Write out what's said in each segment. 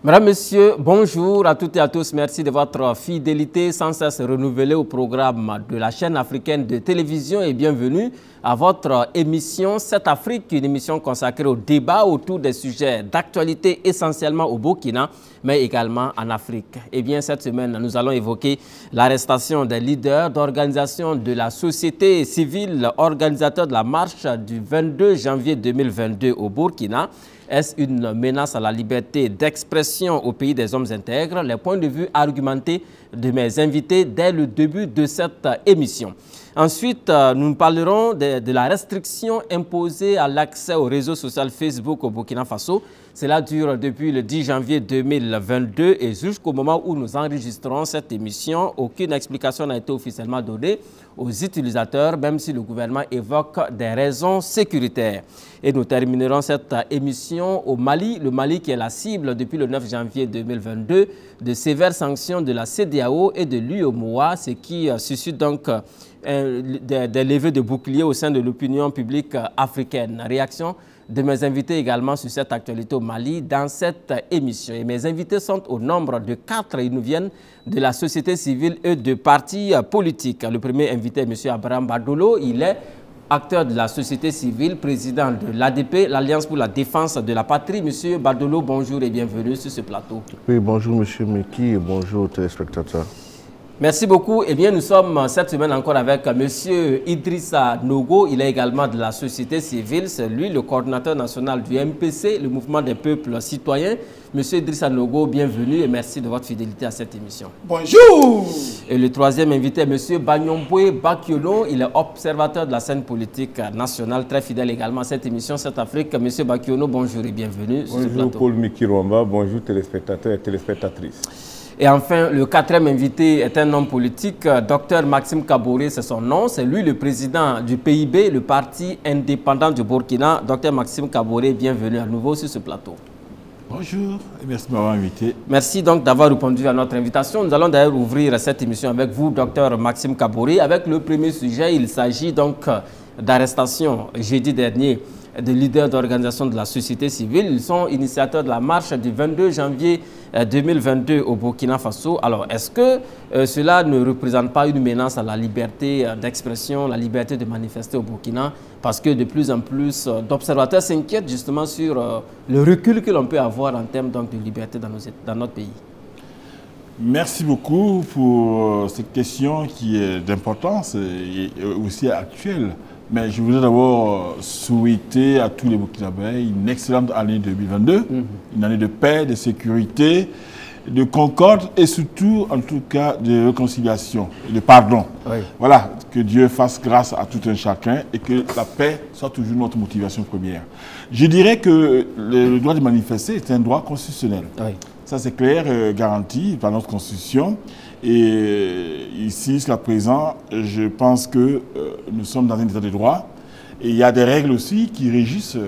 Mesdames, Messieurs, bonjour à toutes et à tous. Merci de votre fidélité sans cesse renouvelée au programme de la chaîne africaine de télévision et bienvenue à votre émission 7 Afrique, une émission consacrée au débat autour des sujets d'actualité essentiellement au Burkina, mais également en Afrique. Eh bien, cette semaine, nous allons évoquer l'arrestation des leaders d'organisations de la société civile, organisateurs de la marche du 22 janvier 2022 au Burkina. Est-ce une menace à la liberté d'expression au pays des hommes intègres? Les points de vue argumentés de mes invités dès le début de cette émission. Ensuite, nous parlerons de la restriction imposée à l'accès au réseau social Facebook au Burkina Faso. Cela dure depuis le 10 janvier 2022 et jusqu'au moment où nous enregistrons cette émission, aucune explication n'a été officiellement donnée aux utilisateurs, même si le gouvernement évoque des raisons sécuritaires. Et nous terminerons cette émission au Mali, le Mali qui est la cible depuis le 9 janvier 2022 de sévères sanctions de la CEDEAO et de l'UEMOA, ce qui suscite donc des levées de boucliers au sein de l'opinion publique africaine. Réaction de mes invités également sur cette actualité au Mali dans cette émission. Et mes invités sont au nombre de 4. Ils nous viennent de la société civile et de partis politiques. Le premier invité est M. Abraham Badolo. Il est acteur de la société civile, président de l'ADP, l'Alliance pour la défense de la patrie. Monsieur Badolo, bonjour et bienvenue sur ce plateau. Oui, bonjour Monsieur Meki et bonjour aux téléspectateurs. Merci beaucoup. Eh bien, nous sommes cette semaine encore avec M. Idrissa Nogo. Il est également de la société civile. C'est lui le coordinateur national du MPC, le mouvement des peuples citoyens. M. Idrissa Nogo, bienvenue et merci de votre fidélité à cette émission. Bonjour. Et le troisième invité est M. Bagnomboué Bakiono. Il est observateur de la scène politique nationale, très fidèle également à cette émission 7 Afrique. M. Bakiono, bonjour et bienvenue sur ce plateau. Bonjour Paul Mikiromba, bonjour téléspectateurs et téléspectatrices. Et enfin, le quatrième invité est un homme politique, Dr Maxime Kaboré, c'est son nom. C'est lui le président du PIB, le parti indépendant du Burkina. Dr Maxime Kaboré, bienvenue à nouveau sur ce plateau. Bonjour et merci de m'avoir invité. Merci donc d'avoir répondu à notre invitation. Nous allons d'ailleurs ouvrir cette émission avec vous, Dr Maxime Kaboré. Avec le premier sujet, il s'agit donc d'arrestation jeudi dernier de leaders d'organisations de la société civile. Ils sont initiateurs de la marche du 22 janvier 2022 au Burkina Faso. Alors, est-ce que cela ne représente pas une menace à la liberté d'expression, la liberté de manifester au Burkina? Parce que de plus en plus d'observateurs s'inquiètent justement sur le recul que l'on peut avoir en termes donc, de liberté dans notre pays. Merci beaucoup pour cette question qui est d'importance et aussi actuelle. Mais je voudrais d'abord souhaiter à tous les Burkinabés une excellente année 2022, une année de paix, de sécurité, de concorde et surtout, en tout cas, de réconciliation, de pardon. Oui. Voilà, que Dieu fasse grâce à tout un chacun et que la paix soit toujours notre motivation première. Je dirais que le droit de manifester est un droit constitutionnel. Oui. Ça, c'est clair, garanti par notre Constitution. Et ici, jusqu'à présent, je pense que nous sommes dans un état de droit. Et il y a des règles aussi qui régissent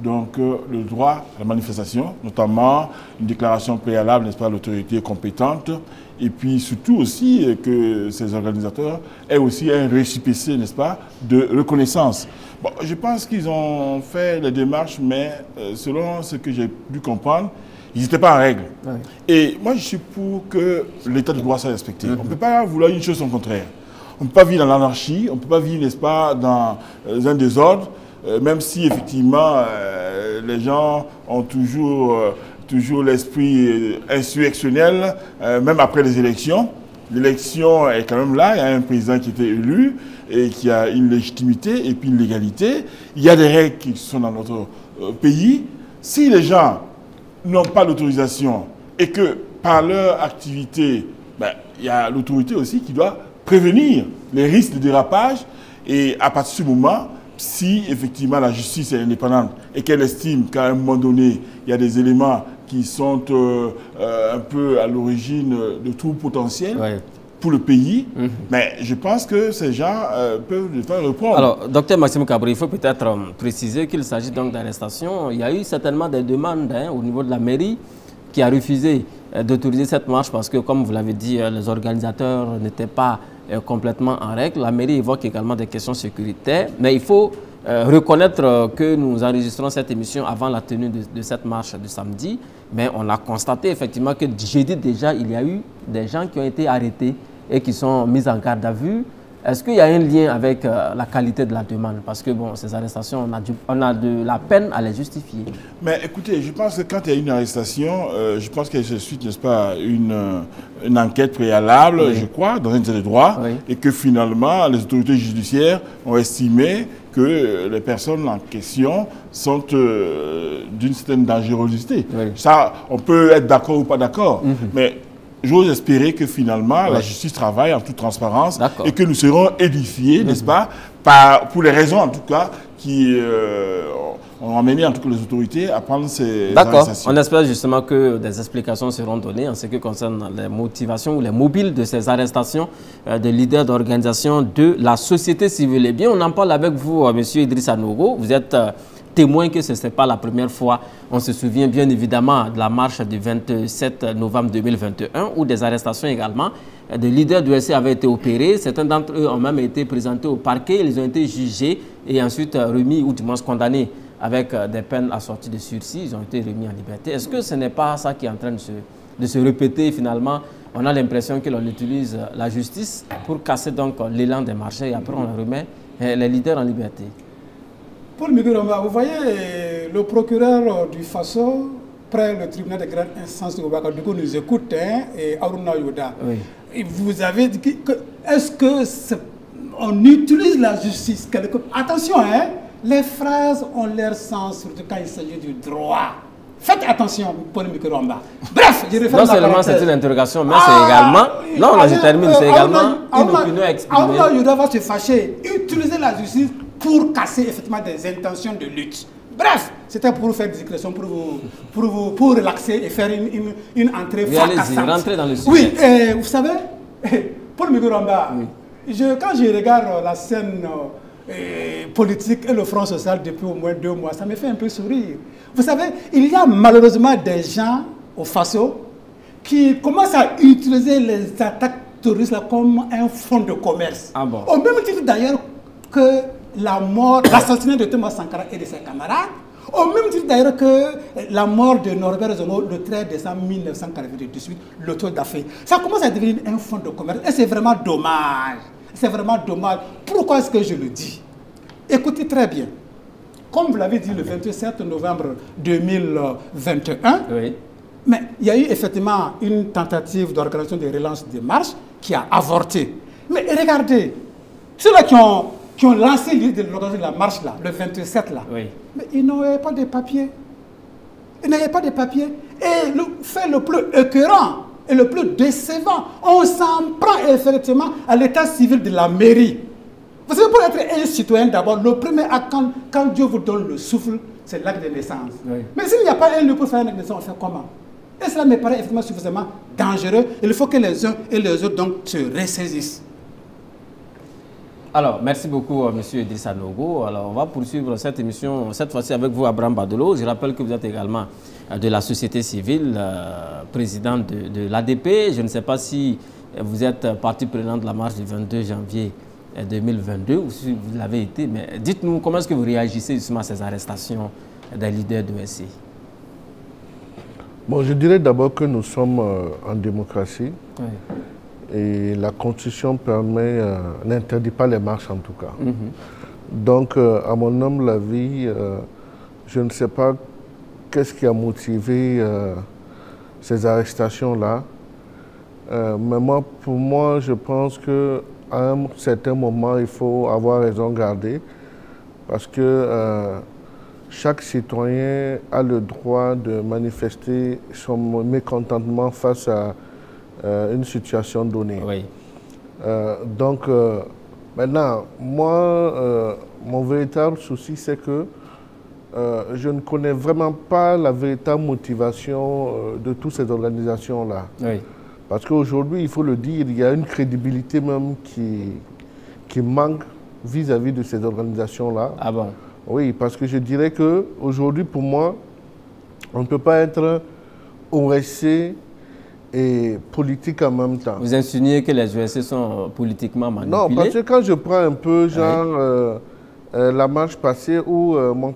donc, le droit à la manifestation, notamment une déclaration préalable, n'est-ce pas, de l'autorité compétente. Et puis surtout aussi que ces organisateurs aient aussi un récépissé, n'est-ce pas, de reconnaissance. Bon, je pense qu'ils ont fait les démarches, mais selon ce que j'ai pu comprendre, ils n'étaient pas en règle. Oui. Et moi, je suis pour que l'état de droit soit respecté. On ne peut pas vouloir une chose sans contraire. On ne peut pas vivre dans l'anarchie, on ne peut pas vivre, n'est-ce pas, dans un désordre, même si, effectivement, les gens ont toujours l'esprit insurrectionnel, même après les élections. L'élection est quand même là, il y a un président qui était élu et qui a une légitimité et puis une légalité. Il y a des règles qui sont dans notre pays. Si les gens n'ont pas l'autorisation et que par leur activité, il y a l'autorité aussi qui doit prévenir les risques de dérapage et à partir du moment, si effectivement la justice est indépendante et qu'elle estime qu'à un moment donné, il y a des éléments qui sont un peu à l'origine de tout potentiel, oui, pour le pays, mais je pense que ces gens peuvent le faire reprendre. Alors, docteur Maxime Kaboré, il faut peut-être préciser qu'il s'agit donc d'arrestation. Il y a eu certainement des demandes au niveau de la mairie qui a refusé d'autoriser cette marche parce que, comme vous l'avez dit, les organisateurs n'étaient pas complètement en règle. La mairie évoque également des questions sécuritaires, mais il faut reconnaître que nous enregistrons cette émission avant la tenue de cette marche de samedi, mais on a constaté effectivement que jeudi déjà, il y a eu des gens qui ont été arrêtés et qui sont mis en garde à vue. Est-ce qu'il y a un lien avec la qualité de la demande? Parce que bon, ces arrestations, on a de la peine à les justifier. Mais écoutez, je pense que quand il y a une arrestation, je pense qu'il se suit, n'est-ce pas, une enquête préalable, oui, je crois, dans un état de droit, oui, et que finalement, les autorités judiciaires ont estimé que les personnes en question sont d'une certaine dangerosité. Oui. Ça, on peut être d'accord ou pas d'accord, mais j'ose espérer que finalement, oui, la justice travaille en toute transparence et que nous serons édifiés, n'est-ce pas, pour les raisons en tout cas qui ont amené en tout cas les autorités à prendre ces arrestations. On espère justement que des explications seront données en ce qui concerne les motivations ou les mobiles de ces arrestations de leaders d'organisations de la société civile. Eh bien, on en parle avec vous, M. Idrissa Nogo. Vous êtes témoin que ce n'est pas la première fois. On se souvient bien évidemment de la marche du 27 novembre 2021 où des arrestations également de leaders du SC avaient été opérés. Certains d'entre eux ont même été présentés au parquet. Ils ont été jugés et ensuite remis ou du moins condamnés avec des peines assorties de sursis. Ils ont été remis en liberté. Est-ce que ce n'est pas ça qui est en train de se répéter finalement? On a l'impression que l'on utilise la justice pour casser donc l'élan des marchés et après on remet les leaders en liberté. Paul Migoromba, vous voyez, le procureur du Faso, près le tribunal de grande instance de Ouagadougou, nous écoute, hein, et Aruna Yoda. Oui. Et vous avez dit que, est-ce qu'on utilise la justice quelque... Attention, hein, les phrases ont leur sens, surtout quand il s'agit du droit. Faites attention, Paul Migoromba. Bref, je réfère. Non seulement c'est une interrogation, mais c'est également... Non, là, je termine, c'est également une opinion exprimée. Aruna Yoda va se fâcher. Utiliser la justice pour casser effectivement des intentions de lutte. Bref, c'était pour vous faire discrétion, pour relaxer et faire une entrée fracassante. Allez-y, rentrez dans le sujet. Oui, vous savez, Paul Migoromba, quand je regarde la scène politique et le Front social depuis au moins 2 mois, ça me fait un peu sourire. Vous savez, il y a malheureusement des gens au Faso qui commencent à utiliser les attaques terroristes comme un fonds de commerce. Ah bon. Au même titre d'ailleurs que l'assassinat de Thomas Sankara et de ses camarades, au même titre d'ailleurs que la mort de Norbert Zongo le 13 décembre 1998, l'auteur d'affaires. Ça commence à devenir un fonds de commerce et c'est vraiment dommage. C'est vraiment dommage. Pourquoi est-ce que je le dis? Écoutez très bien. Comme vous l'avez dit le 27 novembre 2021, oui, mais il y a eu effectivement une tentative d'organisation de relance des marches qui a avorté. Mais regardez, ceux-là qui ont lancé l'idée de l'organisation de la marche là, le 27 là, oui, mais ils n'avaient pas de papiers. Ils n'avaient pas de papiers. Et le fait le plus écœurant et le plus décevant, on s'en prend effectivement à l'état civil de la mairie. Vous savez, pour être un citoyen d'abord, le premier acte, quand Dieu vous donne le souffle, c'est l'acte de naissance. Oui. Mais s'il n'y a pas un lieu pour faire un acte de naissance, on fait comment? Et cela me paraît effectivement suffisamment dangereux. Il faut que les uns et les autres donc se ressaisissent. Alors, merci beaucoup, M. Idrissa Nogo. Alors, on va poursuivre cette émission, cette fois-ci avec vous, Abraham Badolo. Je rappelle que vous êtes également de la société civile, président de l'ADP. Je ne sais pas si vous êtes partie prenante de la marche du 22 janvier 2022 ou si vous l'avez été, mais dites-nous comment est-ce que vous réagissez justement à ces arrestations des leaders de SC? Bon, je dirais d'abord que nous sommes en démocratie. Oui. Et la Constitution n'interdit pas les marches en tout cas. Donc, à mon humble avis, je ne sais pas qu'est-ce qui a motivé ces arrestations-là. Mais pour moi, je pense qu'à un certain moment, il faut avoir raison gardée. Parce que chaque citoyen a le droit de manifester son mécontentement face à une situation donnée. Oui. Donc, maintenant, moi, mon véritable souci, c'est que je ne connais vraiment pas la véritable motivation de toutes ces organisations-là. Oui. Parce qu'aujourd'hui, il faut le dire, il y a une crédibilité même qui manque vis-à-vis de ces organisations-là. Ah bon? Oui, parce que je dirais qu'aujourd'hui, pour moi, on ne peut pas être OSC et politique en même temps. Vous insinuez que les OSC sont politiquement manipulés? Non, parce que quand je prends un peu, genre, la marche passée où mon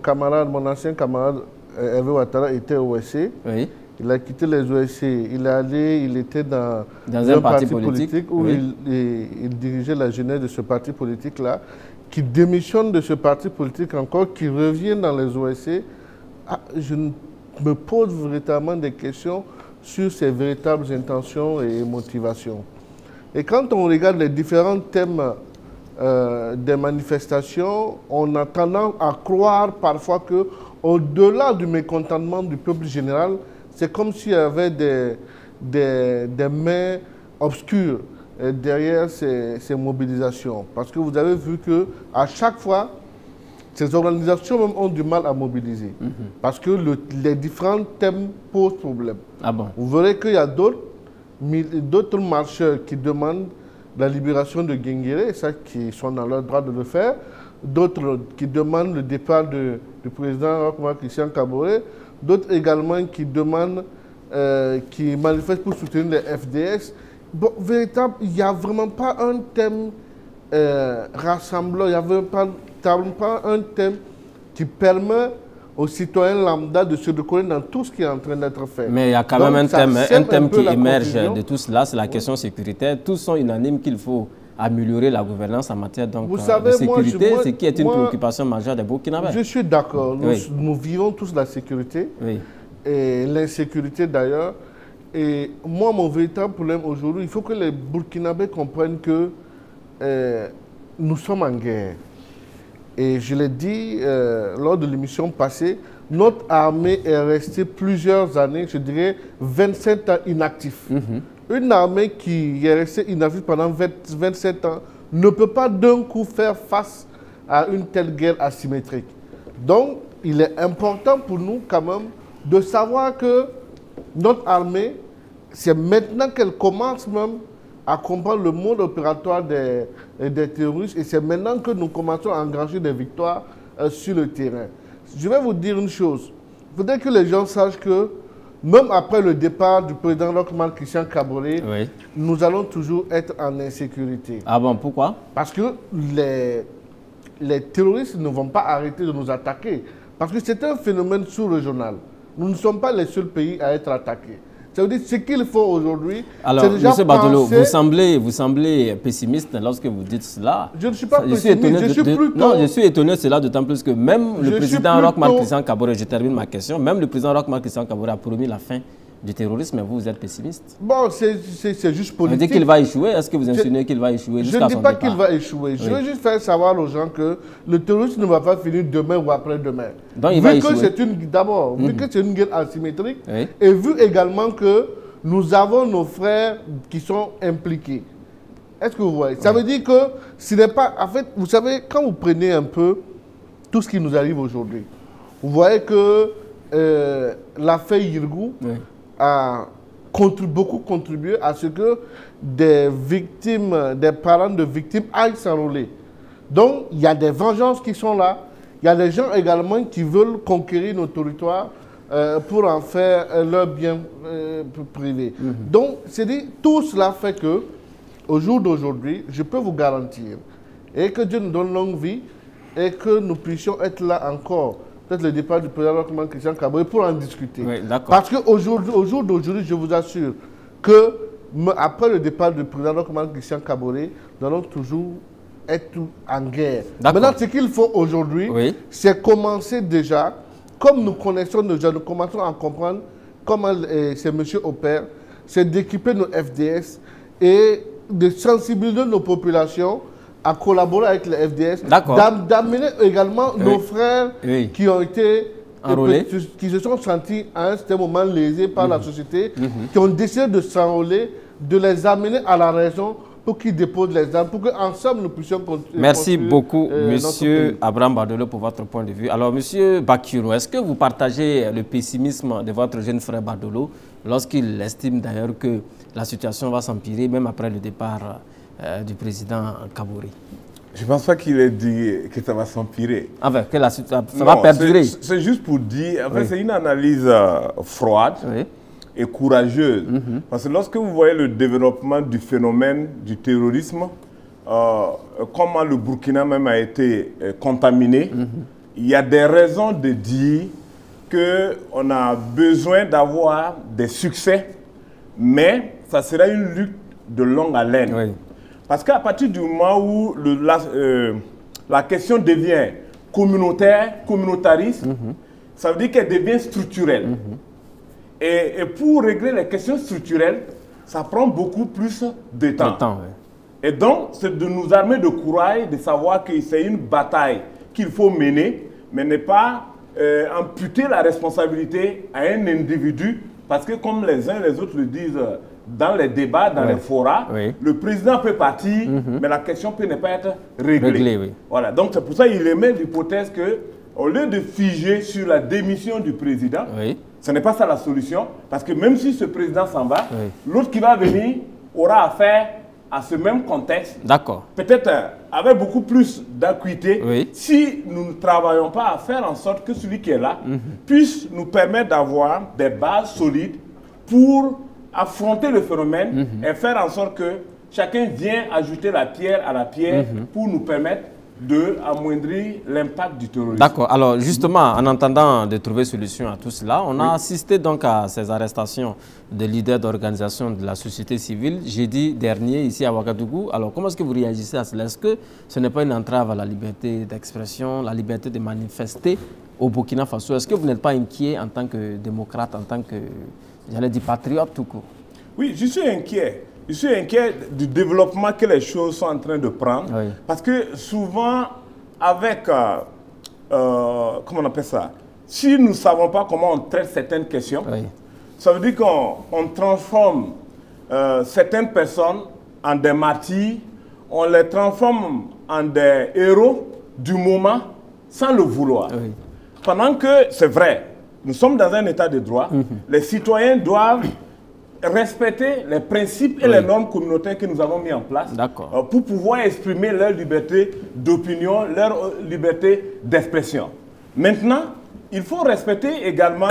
ancien camarade Hervé Ouattara était au OSC. Oui. Il a quitté les OSC. Il était dans un parti politique où il dirigeait la jeunesse de ce parti politique-là, qui démissionne de ce parti politique encore, qui revient dans les OSC. Je me pose véritablement des questions sur ses véritables intentions et motivations. Et quand on regarde les différents thèmes des manifestations, on a tendance à croire parfois que, au-delà du mécontentement du peuple général, c'est comme s'il y avait des mains obscures derrière ces mobilisations. Parce que vous avez vu qu'à chaque fois, ces organisations même ont du mal à mobiliser. Parce que les différents thèmes posent problème. Ah bon? Vous verrez qu'il y a d'autres marcheurs qui demandent la libération de Guinguéré, ça qui sont dans leur droit de le faire. D'autres qui demandent le départ du président Roch-Marc Christian Kaboré. D'autres également qui demandent, qui manifestent pour soutenir les FDS. Bon, véritable, il n'y a vraiment pas un thème rassemblant, il n'y a vraiment pas un thème qui permet aux citoyens lambda de se reconnaître dans tout ce qui est en train d'être fait. Mais il y a quand même un thème qui émerge de tout cela, c'est la question sécuritaire. Tous sont unanimes qu'il faut améliorer la gouvernance en matière de sécurité, ce qui est une préoccupation majeure des Burkinabés. Je suis d'accord. Oui. Nous vivons tous la sécurité, oui, et l'insécurité d'ailleurs. Et moi, mon véritable problème aujourd'hui, il faut que les Burkinabés comprennent que nous sommes en guerre. Et je l'ai dit lors de l'émission passée, notre armée est restée plusieurs années, je dirais 27 ans inactive. Une armée qui est restée inactive pendant 27 ans ne peut pas d'un coup faire face à une telle guerre asymétrique. Donc, il est important pour nous quand même de savoir que notre armée, c'est maintenant qu'elle commence même à comprendre le mode opératoire des terroristes, et c'est maintenant que nous commençons à engranger des victoires sur le terrain. Je vais vous dire une chose. Il faudrait que les gens sachent que même après le départ du président Roch-Marc Christian Kaboré, oui, nous allons toujours être en insécurité. Ah bon, pourquoi? Parce que les terroristes ne vont pas arrêter de nous attaquer. Parce que c'est un phénomène sous-régional. Nous ne sommes pas les seuls pays à être attaqués. Ça veut dire ce qu'il faut aujourd'hui. Alors, M. Badolo, vous semblez pessimiste lorsque vous dites cela. Je ne suis pas pessimiste, je suis plutôt... Non, je suis étonné de cela, d'autant plus que même le président Roch-Marc Christian Kaboré, je termine ma question, même le président Roch-Marc Christian Kaboré a promis la fin du terrorisme, mais vous êtes pessimiste. Bon, c'est juste politique. Vous dites qu'il va échouer. Est-ce que vous insinuez qu'il va échouer jusqu'à son départ? Je ne dis pas qu'il va échouer. Je veux juste faire savoir aux gens que le terrorisme ne va pas finir demain ou après-demain. Donc il va échouer. D'abord, vu que c'est une guerre asymétrique, et vu également que nous avons nos frères qui sont impliqués. Est-ce que vous voyez? Ça veut dire que ce n'est pas... En fait, vous savez, quand vous prenez un peu tout ce qui nous arrive aujourd'hui, vous voyez que l'affaire Yirgou a beaucoup contribué à ce que des victimes, des parents de victimes aillent s'enrôler. Donc, il y a des vengeances qui sont là. Il y a des gens également qui veulent conquérir nos territoires pour en faire leur bien privé. Donc, c'est dit, tout cela fait que, au jour d'aujourd'hui, je peux vous garantir, et que Dieu nous donne longue vie, et que nous puissions être là encore, peut-être le départ du président Roch-Marc Christian Kaboré, pour en discuter. Oui, parce qu'au jour d'aujourd'hui, je vous assure que, après le départ du président Roch-Marc Christian Kaboré, nous allons toujours être en guerre. Maintenant, ce qu'il faut aujourd'hui, c'est commencer déjà, comme nous connaissons déjà, nous commençons à comprendre comment ces messieurs opèrent, c'est d'équiper nos FDS et de sensibiliser nos populations à collaborer avec les FDS, d'amener également nos frères qui ont été enrôlés, qui se sont sentis à un certain moment lésés par la société, qui ont décidé de s'enrôler, de les amener à la raison pour qu'ils déposent les armes, pour qu'ensemble nous puissions continuer. Merci beaucoup, Monsieur Abraham Badolo, pour votre point de vue. Alors, Monsieur Bakiru, est-ce que vous partagez le pessimisme de votre jeune frère Badolo lorsqu'il estime d'ailleurs que la situation va s'empirer, même après le départ du président Kaboré? Je ne pense pas qu'il ait dit que ça va s'empirer. Enfin, que ça va perdurer. C'est juste pour dire, en fait, c'est une analyse froide et courageuse. Parce que lorsque vous voyez le développement du phénomène du terrorisme comment le Burkina même a été contaminé, il y a des raisons de dire qu'on a besoin d'avoir des succès, mais ça sera une lutte de longue haleine. Oui. Parce qu'à partir du moment où la question devient communautaire, communautariste, ça veut dire qu'elle devient structurelle. Et pour régler les questions structurelles, ça prend beaucoup plus de temps. Et donc, c'est de nous armer de courage, de savoir que c'est une bataille qu'il faut mener, mais ne pas amputer la responsabilité à un individu, parce que comme les uns et les autres le disent dans les débats, dans les forats, le président peut partir, mais la question peut ne pas être réglée. Voilà. Donc, c'est pour ça qu'il émet l'hypothèse que, au lieu de figer sur la démission du président, ce n'est pas ça la solution, parce que même si ce président s'en va, l'autre qui va venir aura affaire à ce même contexte, peut-être avec beaucoup plus d'acuité, si nous ne travaillons pas à faire en sorte que celui qui est là puisse nous permettre d'avoir des bases solides pour affronter le phénomène et faire en sorte que chacun vient ajouter la pierre à la pierre pour nous permettre d'amoindrir l'impact du terrorisme. D'accord. Alors justement, en entendant de trouver solution à tout cela, on a assisté donc à ces arrestations de leaders d'organisations de la société civile jeudi dernier ici à Ouagadougou. Alors comment est-ce que vous réagissez à cela? Est-ce que ce n'est pas une entrave à la liberté d'expression, la liberté de manifester au Burkina Faso? Est-ce que vous n'êtes pas inquiet en tant que démocrate, en tant que, j'allais dire, patriote tout court? Oui, je suis inquiet. Je suis inquiet du développement que les choses sont en train de prendre. Parce que souvent, avec, comment on appelle ça, si nous ne savons pas comment on traite certaines questions, ça veut dire qu'on transforme certaines personnes en des martyrs, on les transforme en des héros du moment sans le vouloir. Pendant que, c'est vrai, nous sommes dans un état de droit, les citoyens doivent respecter les principes et les normes communautaires que nous avons mis en place pour pouvoir exprimer leur liberté d'opinion, leur liberté d'expression. Maintenant, il faut respecter également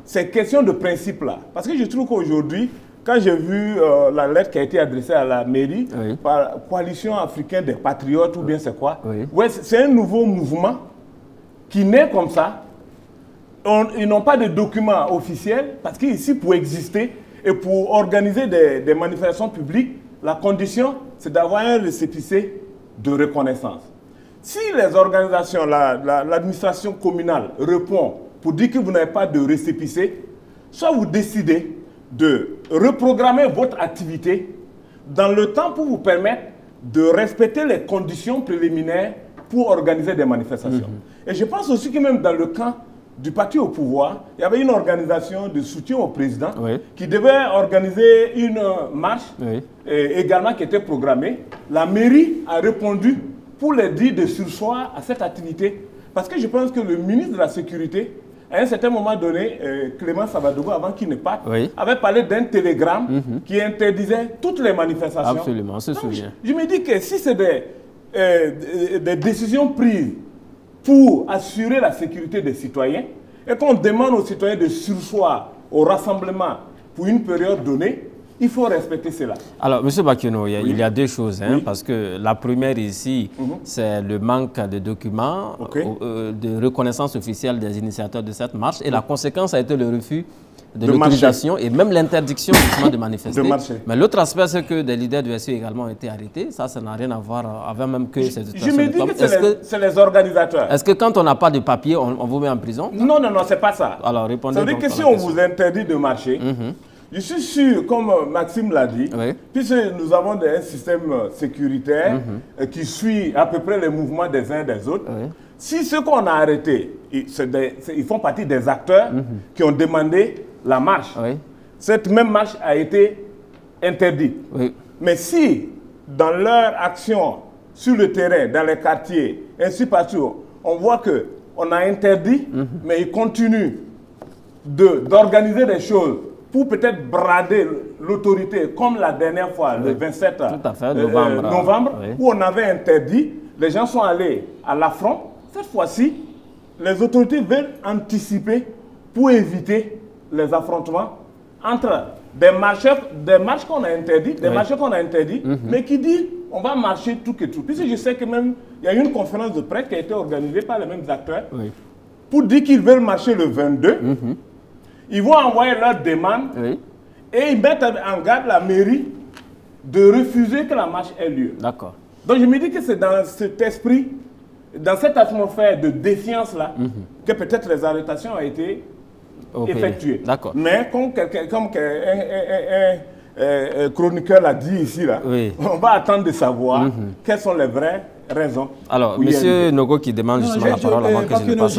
ces questions de principe-là. Parce que je trouve qu'aujourd'hui, quand j'ai vu la lettre qui a été adressée à la mairie par la Coalition africaine des patriotes, ou bien c'est quoi, c'est un nouveau mouvement qui naît comme ça. Ils n'ont pas de documents officiels, parce qu'ici, pour exister, et pour organiser des manifestations publiques, la condition, c'est d'avoir un récépissé de reconnaissance. Si les organisations, l'administration communale répond pour dire que vous n'avez pas de récépissé, soit vous décidez de reprogrammer votre activité dans le temps pour vous permettre de respecter les conditions préliminaires pour organiser des manifestations. Et je pense aussi que même dans le camp du parti au pouvoir, il y avait une organisation de soutien au président qui devait organiser une marche également qui était programmée. La mairie a répondu pour les dire de surseoir à cette activité. Parce que je pense que le ministre de la Sécurité, à un certain moment donné, Clément Savadogo, avant qu'il ne parte, avait parlé d'un télégramme qui interdisait toutes les manifestations. Absolument, on se souvient. Je me dis que si c'est des décisions prises pour assurer la sécurité des citoyens, et qu'on demande aux citoyens de surseoir au rassemblement pour une période donnée, il faut respecter cela. Alors, M. Bakiono, il y a deux choses, parce que la première ici, c'est le manque de documents, de reconnaissance officielle des initiateurs de cette marche, et la conséquence a été le refus de l'autorisation et même l'interdiction de manifester. Mais l'autre aspect, c'est que des leaders du SU également ont été arrêtés. Ça n'a rien à voir avec même que cette situation. Je me dis que c'est les organisateurs. Est-ce que quand on n'a pas de papier, on vous met en prison? Non, non, non, c'est pas ça. Alors, répondez. Ça veut dire que si on vous interdit de marcher, je suis sûr, comme Maxime l'a dit, puisque nous avons un système sécuritaire qui suit à peu près les mouvements des uns et des autres, si ceux qu'on a arrêtés, ils font partie des acteurs qui ont demandé la marche, cette même marche a été interdite. Mais si, dans leur action sur le terrain, dans les quartiers, ainsi partout, on voit qu'on a interdit, mais ils continuent d'organiser des choses pour peut-être brader l'autorité, comme la dernière fois, le 27 novembre, où on avait interdit, les gens sont allés à l'affront. Cette fois-ci, les autorités veulent anticiper pour éviter les affrontements entre des marches qu'on a interdites, mais qui disent on va marcher tout et tout. Puisque je sais que même, il y a eu une conférence de presse qui a été organisée par les mêmes acteurs pour dire qu'ils veulent marcher le 22. Ils vont envoyer leur demande et ils mettent en garde la mairie de refuser que la marche ait lieu. D'accord. Donc je me dis que c'est dans cet esprit, dans cette atmosphère de défiance-là, que peut-être les arrestations ont été effectuées. D'accord. Mais comme un chroniqueur l'a dit ici, là, on va attendre de savoir quelles sont les vraies raisons. Alors, M. Nogo qui demande justement la parole avant que je ne passe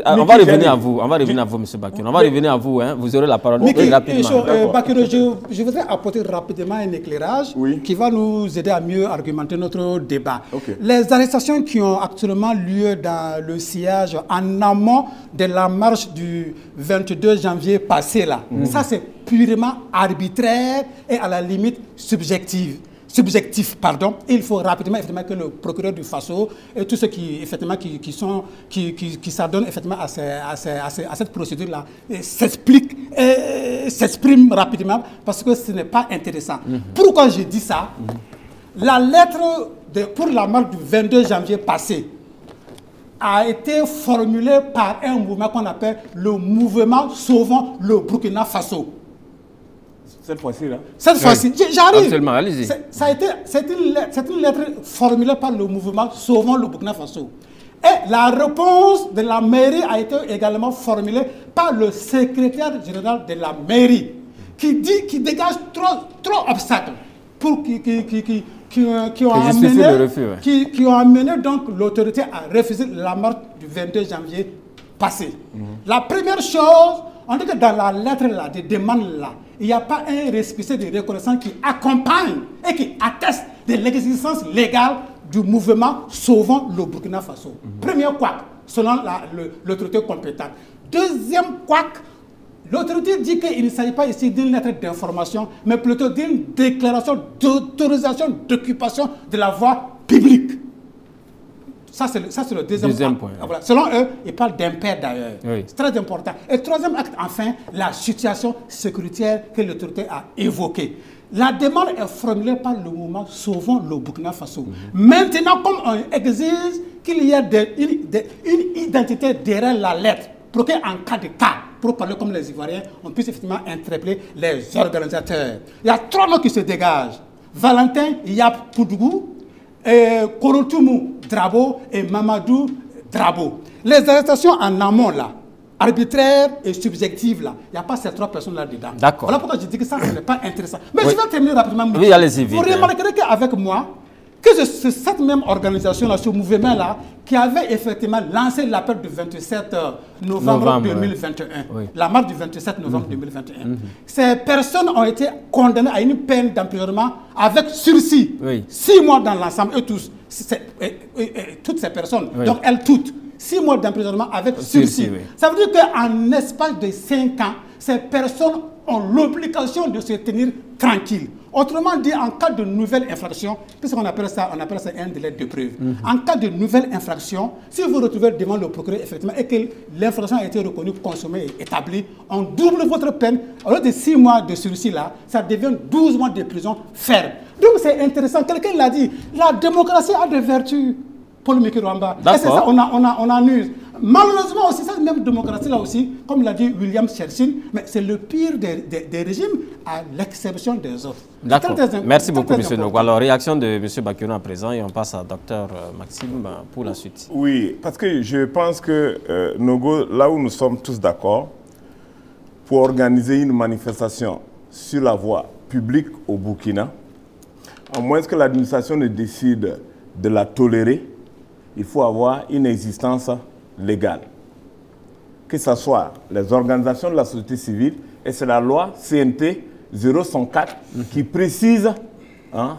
on va revenir à vous. On va revenir à vous, M. Bakino. On va revenir à vous. Hein. Vous aurez la parole rapidement. Bakino, je voudrais apporter rapidement un éclairage qui va nous aider à mieux argumenter notre débat. Les arrestations qui ont actuellement lieu dans le sillage en amont de la marche du 22 janvier passé, là, ça c'est purement arbitraire et à la limite subjectif, pardon. Il faut rapidement effectivement que le procureur du Faso et tous ceux qui effectivement qui s'adonnent effectivement à cette procédure là s'expriment rapidement parce que ce n'est pas intéressant. Pourquoi je dis ça? La lettre pour la marche du 22 janvier passé a été formulée par un mouvement qu'on appelle le mouvement Sauvons le Burkina Faso. Cette fois-ci, là. Cette fois-ci, j'arrive. Absolument, allez-y. C'est une lettre formulée par le mouvement Sauvons le Burkina Faso. Et la réponse de la mairie a été également formulée par le secrétaire général de la mairie, qui dégage trop d'obstacles pour qui ont amené donc l'autorité à refuser la marche du 22 janvier passé. La première chose, on dit que dans la lettre là, de demande là, il n'y a pas un récépissé de reconnaissance qui accompagne et qui atteste de l'existence légale du mouvement Sauvons le Burkina Faso. Premier couac, selon l'autorité compétente. Deuxième couac, l'autorité dit qu'il ne s'agit pas ici d'une lettre d'information, mais plutôt d'une déclaration d'autorisation d'occupation de la voie publique. Ça, c'est le deuxième point. Voilà. Selon eux, ils parlent d'impair d'ailleurs. C'est très important. Et troisième acte, enfin, la situation sécuritaire que l'autorité a évoquée. La demande est formulée par le mouvement Sauvons le Burkina Faso. Maintenant, comme on exige qu'il y ait une identité derrière la lettre, pour qu'en cas de cas, pour parler comme les Ivoiriens, on puisse effectivement interpeller les organisateurs. Il y a trois noms qui se dégagent. Valentin Yap Poudougou, Korotoumou Drabo et Mamadou Drabo. Les arrestations en amont là, arbitraires et subjectives là, il n'y a pas ces trois personnes là dedans. D'accord. Voilà pourquoi je dis que ça, ce n'est pas intéressant. Mais je vais terminer rapidement. Oui, allez-y vite. Vous remarquerez qu'avec moi, que c'est cette même organisation là, ce mouvement là, qui avait effectivement lancé l'appel du 27 novembre 2021, la marche du 27 novembre 2021. Ces personnes ont été condamnées à une peine d'emprisonnement avec sursis. 6 mois dans l'ensemble, eux tous, toutes ces personnes, donc elles toutes, 6 mois d'emprisonnement avec sursis. Ça veut dire qu'en espace de 5 ans, ces personnes ont l'obligation de se tenir tranquilles. Autrement dit, en cas de nouvelle infraction, qu'est-ce qu'on appelle ça? On appelle ça un délai de preuve. En cas de nouvelle infraction, si vous vous retrouvez devant le procureur, effectivement, et que l'infraction a été reconnue, consommée et établie, on double votre peine. Au lieu de 6 mois de sursis là, ça devient 12 mois de prison ferme. Donc c'est intéressant. Quelqu'un l'a dit, la démocratie a des vertus. Paul Mikirwamba. Et c'est ça, on en use. Malheureusement aussi, cette même démocratie-là aussi, comme l'a dit William Churchill, mais c'est le pire des régimes à l'exception des autres. D'accord. Merci beaucoup, M. Nogo. Alors, réaction de M. Bakino à présent et on passe à Dr Maxime pour la suite. Oui, parce que je pense que Nogo, là où nous sommes tous d'accord, pour organiser une manifestation sur la voie publique au Burkina, à moins que l'administration ne décide de la tolérer, il faut avoir une existence légale. Que ce soit les organisations de la société civile, et c'est la loi CNT 004 qui précise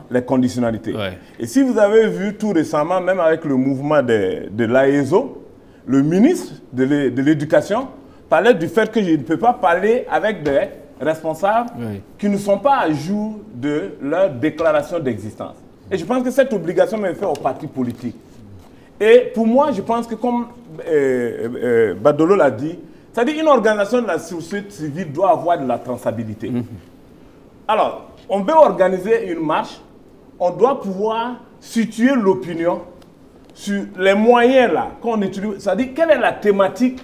les conditionnalités. Et si vous avez vu tout récemment, même avec le mouvement de l'AESO, le ministre de l'Éducation parlait du fait que je ne peux pas parler avec des responsables qui ne sont pas à jour de leur déclaration d'existence. Et je pense que cette obligation est faite aux partis politiques. Et pour moi, je pense que comme Badolo l'a dit, c'est-à-dire une organisation de la société civile doit avoir de la traçabilité. Alors, on veut organiser une marche, on doit pouvoir situer l'opinion sur les moyens là qu'on utilise. C'est-à-dire, quelle est la thématique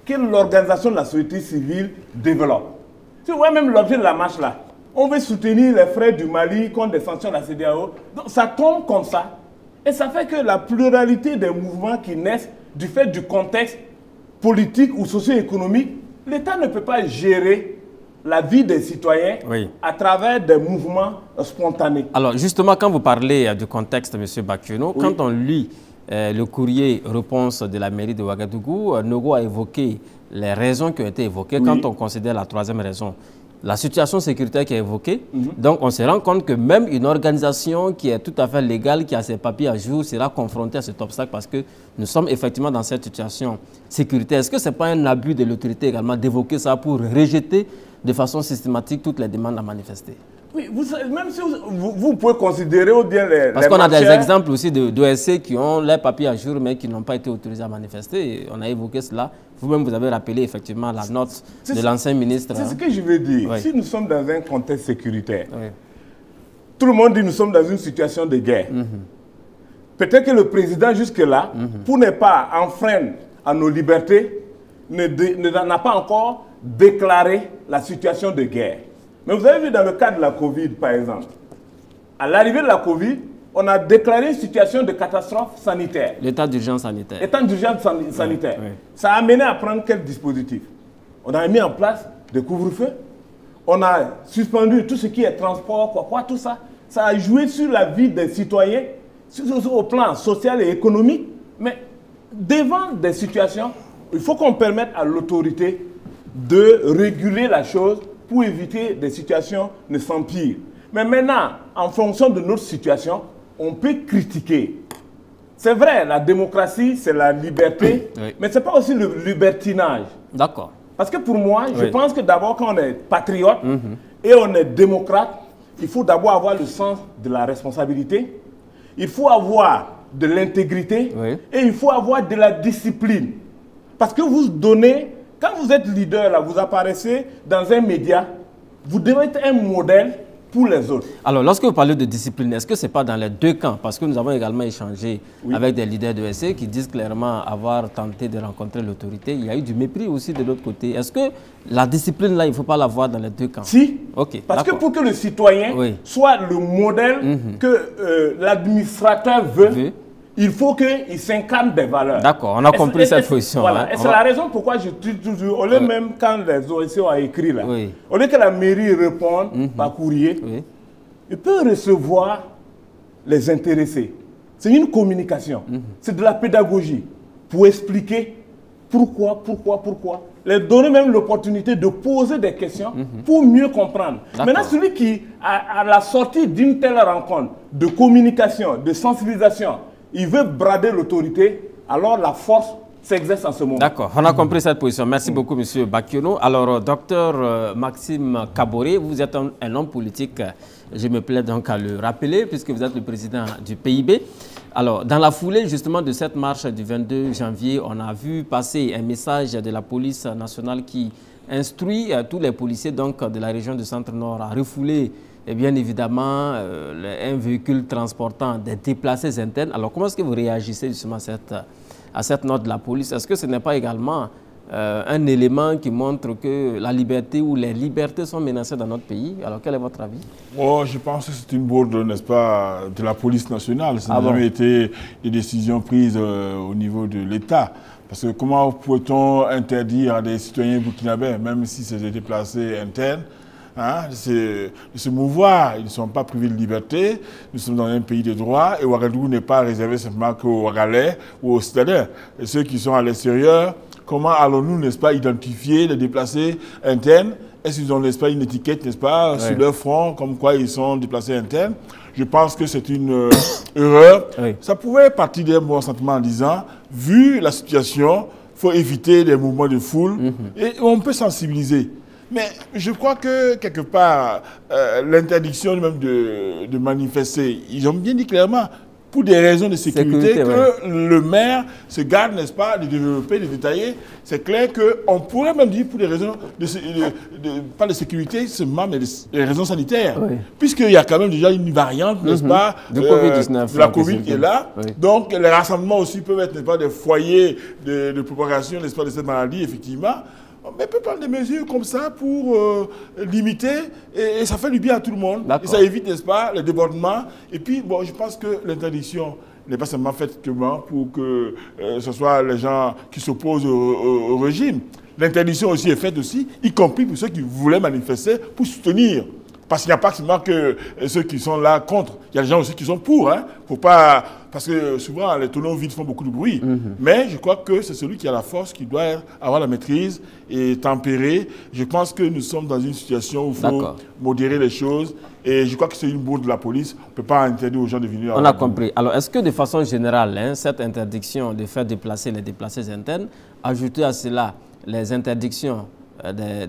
que l'organisation de la société civile développe. Tu vois même l'objet de la marche là. On veut soutenir les frères du Mali contre des sanctions de la CEDEAO. Donc ça tombe comme ça. Et ça fait que la pluralité des mouvements qui naissent du fait du contexte politique ou socio-économique, l'État ne peut pas gérer la vie des citoyens à travers des mouvements spontanés. Alors justement, quand vous parlez du contexte, M. Bakiono, quand on lit le courrier réponse de la mairie de Ouagadougou, Nogo a évoqué les raisons qui ont été évoquées quand on considère la troisième raison. La situation sécuritaire qui est évoquée, donc on se rend compte que même une organisation qui est tout à fait légale, qui a ses papiers à jour, sera confrontée à cet obstacle parce que nous sommes effectivement dans cette situation sécuritaire. Est-ce que ce n'est pas un abus de l'autorité également d'évoquer ça pour rejeter de façon systématique toutes les demandes à manifester? Oui, même si vous pouvez considérer ou bien les parce qu'on a des exemples aussi d'OSC qui ont leurs papiers à jour mais qui n'ont pas été autorisés à manifester. Et on a évoqué cela. Vous-même, vous avez rappelé effectivement la note de l'ancien ministre. C'est ce que je veux dire. Si nous sommes dans un contexte sécuritaire, tout le monde dit que nous sommes dans une situation de guerre. Peut-être que le président jusque-là, pour ne pas enfreindre à nos libertés, n'a pas encore déclaré la situation de guerre. Mais vous avez vu dans le cas de la Covid, par exemple, à l'arrivée de la Covid, on a déclaré une situation de catastrophe sanitaire. L'état d'urgence sanitaire. L'état d'urgence sanitaire. Ça a amené à prendre quel dispositif? On a mis en place des couvre-feux, on a suspendu tout ce qui est transport, tout ça. Ça a joué sur la vie des citoyens, au plan social et économique. Mais devant des situations, il faut qu'on permette à l'autorité de réguler la chose pour éviter des situations ne s'empirent. Mais maintenant, en fonction de notre situation, on peut critiquer. C'est vrai, la démocratie, c'est la liberté, mais ce n'est pas aussi le libertinage. D'accord. Parce que pour moi, je pense que d'abord, quand on est patriote et on est démocrate, il faut d'abord avoir le sens de la responsabilité, il faut avoir de l'intégrité et il faut avoir de la discipline. Parce que vous donnez... Quand vous êtes leader, là, vous apparaissez dans un média, vous devez être un modèle pour les autres. Alors, lorsque vous parlez de discipline, est-ce que ce n'est pas dans les deux camps? Parce que nous avons également échangé avec des leaders de l'ESC qui disent clairement avoir tenté de rencontrer l'autorité. Il y a eu du mépris aussi de l'autre côté. Est-ce que la discipline, là, il ne faut pas l'avoir dans les deux camps? Si. Parce que pour que le citoyen soit le modèle que l'administrateur veut, il faut qu'il s'incarne des valeurs. D'accord, on a compris cette position. Voilà. Et c'est la raison pourquoi je dis toujours, au lieu même quand les OSC ont écrit là, au lieu que la mairie réponde par courrier, il peut recevoir les intéressés. C'est une communication, c'est de la pédagogie pour expliquer pourquoi. Les donner même l'opportunité de poser des questions pour mieux comprendre. Maintenant, celui qui, à la sortie d'une telle rencontre de communication, de sensibilisation, il veut brader l'autorité, alors la force s'exerce en ce moment. D'accord, on a compris cette position. Merci beaucoup, M. Bakiono. Alors, docteur Maxime Kaboré, vous êtes un homme politique, je me plais donc à le rappeler, puisque vous êtes le président du PIB. Alors, dans la foulée justement de cette marche du 22 janvier, on a vu passer un message de la police nationale qui instruit tous les policiers donc, de la région du Centre-Nord à refouler et bien évidemment, un véhicule transportant des déplacés internes. Alors, comment est-ce que vous réagissez justement à cette note de la police? Est-ce que ce n'est pas également un élément qui montre que la liberté ou les libertés sont menacées dans notre pays? Alors, quel est votre avis? Je pense que c'est une bourde, n'est-ce pas, de la police nationale. Ça n'a jamais été des décisions prises au niveau de l'État. Parce que comment peut-on interdire à des citoyens burkinabés, même si c'est des déplacés internes, de se mouvoir? Ils ne sont pas privés de liberté. Nous sommes dans un pays de droit et Ouagadougou n'est pas réservé simplement qu'aux Ouagalais ou aux citadins. Et ceux qui sont à l'extérieur, comment allons-nous, n'est-ce pas, identifier les déplacés internes? Est-ce qu'ils ont, n'est-ce pas, une étiquette, n'est-ce pas, sur leur front, comme quoi ils sont déplacés internes? Je pense que c'est une erreur. Ça pouvait partir d'un bon sentiment en disant, vu la situation, il faut éviter les mouvements de foule et on peut sensibiliser. Mais je crois que, quelque part, l'interdiction même de manifester, ils ont bien dit clairement, pour des raisons de sécurité que ouais. le maire se garde, n'est-ce pas, de développer, de détailler. C'est clair qu'on pourrait même dire pour des raisons, pas de sécurité seulement, mais des raisons sanitaires. Oui. Puisqu'il y a quand même déjà une variante, n'est-ce pas, de COVID-19, de la Covid qui est là. Oui. Donc les rassemblements aussi peuvent être, n'est-ce pas, des foyers de propagation, n'est-ce pas, de cette maladie, effectivement. Mais on peut prendre des mesures comme ça pour limiter et ça fait du bien à tout le monde. Et ça évite, n'est-ce pas, les débordements. Et puis, bon, je pense que l'interdiction n'est pas seulement faite pour que ce soit les gens qui s'opposent au régime. L'interdiction aussi est faite aussi, y compris pour ceux qui voulaient manifester pour soutenir. Parce qu'il n'y a pas seulement que ceux qui sont là contre. Il y a des gens aussi qui sont pour. Hein, pour pas, parce que souvent, les tonneaux vides font beaucoup de bruit. Mais je crois que c'est celui qui a la force qui doit avoir la maîtrise et tempérer. Je pense que nous sommes dans une situation où il faut modérer les choses. Et je crois que c'est une bourde de la police. On ne peut pas interdire aux gens de venir. On a compris. Alors, est-ce que de façon générale, hein, cette interdiction de faire déplacer les déplacés internes, ajouter à cela les interdictions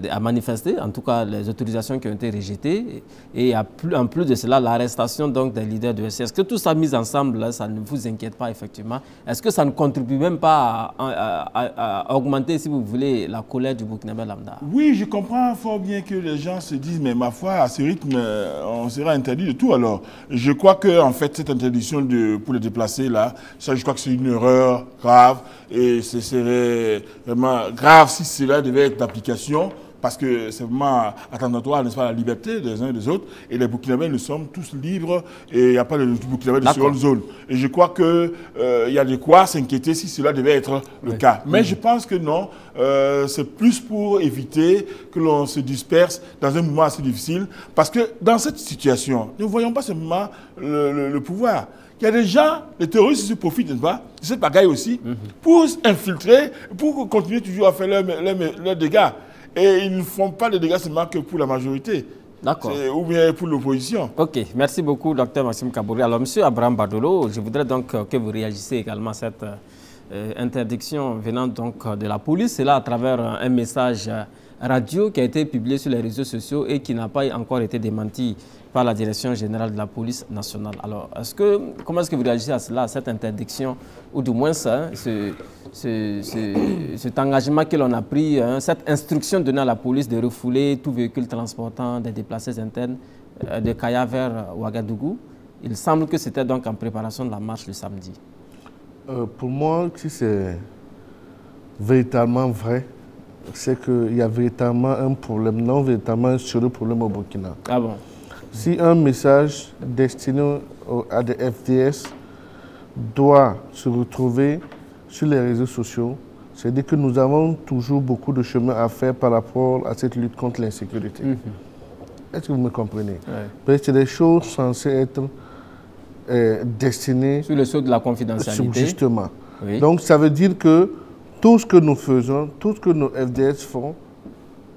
à manifester, en tout cas les autorisations qui ont été rejetées, et en plus de cela, l'arrestation donc des leaders de SC. Est-ce que tout ça mis ensemble, là, ça ne vous inquiète pas effectivement? Est-ce que ça ne contribue même pas à augmenter, si vous voulez, la colère du Burkinabé lambda? Oui, je comprends fort bien que les gens se disent, mais ma foi, à ce rythme, on sera interdit de tout alors. Je crois que en fait, cette interdiction pour les déplacer là, ça, je crois que c'est une erreur grave, et ce serait vraiment grave si cela devait être d'application. Parce que c'est vraiment attentatoire, n'est-ce pas, à la liberté des uns et des autres. Et les Burkinabés, nous sommes tous libres et il n'y a pas de Burkinabés de seconde zone. Et je crois qu'il y a de quoi s'inquiéter si cela devait être le cas. Mais je pense que non, c'est plus pour éviter que l'on se disperse dans un moment assez difficile. Parce que dans cette situation, nous ne voyons pas seulement le pouvoir. Il y a des gens, les terroristes se profitent, n'est-ce pas, de cette bagaille aussi, pour infiltrer, pour continuer toujours à faire leurs dégâts. Et ils ne font pas de dégâts seulement que pour la majorité. D'accord. Ou bien pour l'opposition. Ok, merci beaucoup, Dr Maxime Kabouri. Alors, M. Abraham Badolo, je voudrais donc que vous réagissiez également à cette interdiction venant donc de la police. C'est là à travers un message radio qui a été publié sur les réseaux sociaux et qui n'a pas encore été démenti par la Direction générale de la police nationale. Alors, comment est-ce que vous réagissez à cela, à cette interdiction, ou du moins ça, cet engagement que l'on a pris, hein, cette instruction donnée à la police de refouler tout véhicule transportant des déplacés internes de Kaya vers Ouagadougou? Il semble que c'était donc en préparation de la marche le samedi. Pour moi, si c'est véritablement vrai, c'est qu'il y a véritablement un problème, non véritablement un sérieux problème au Burkina. Ah bon? Si un message destiné à des FDS doit se retrouver sur les réseaux sociaux, c'est-à-dire que nous avons toujours beaucoup de chemin à faire par rapport à cette lutte contre l'insécurité. Est-ce que vous me comprenez? Parce que c'est des choses censées être destinées... Sur le sceau de la confidentialité. Justement. Oui. Donc ça veut dire que tout ce que nous faisons, tout ce que nos FDS font,